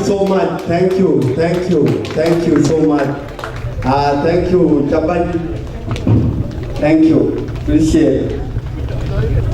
so much. Thank you so much. Thank you, Chaban. Thank you. Appreciate it.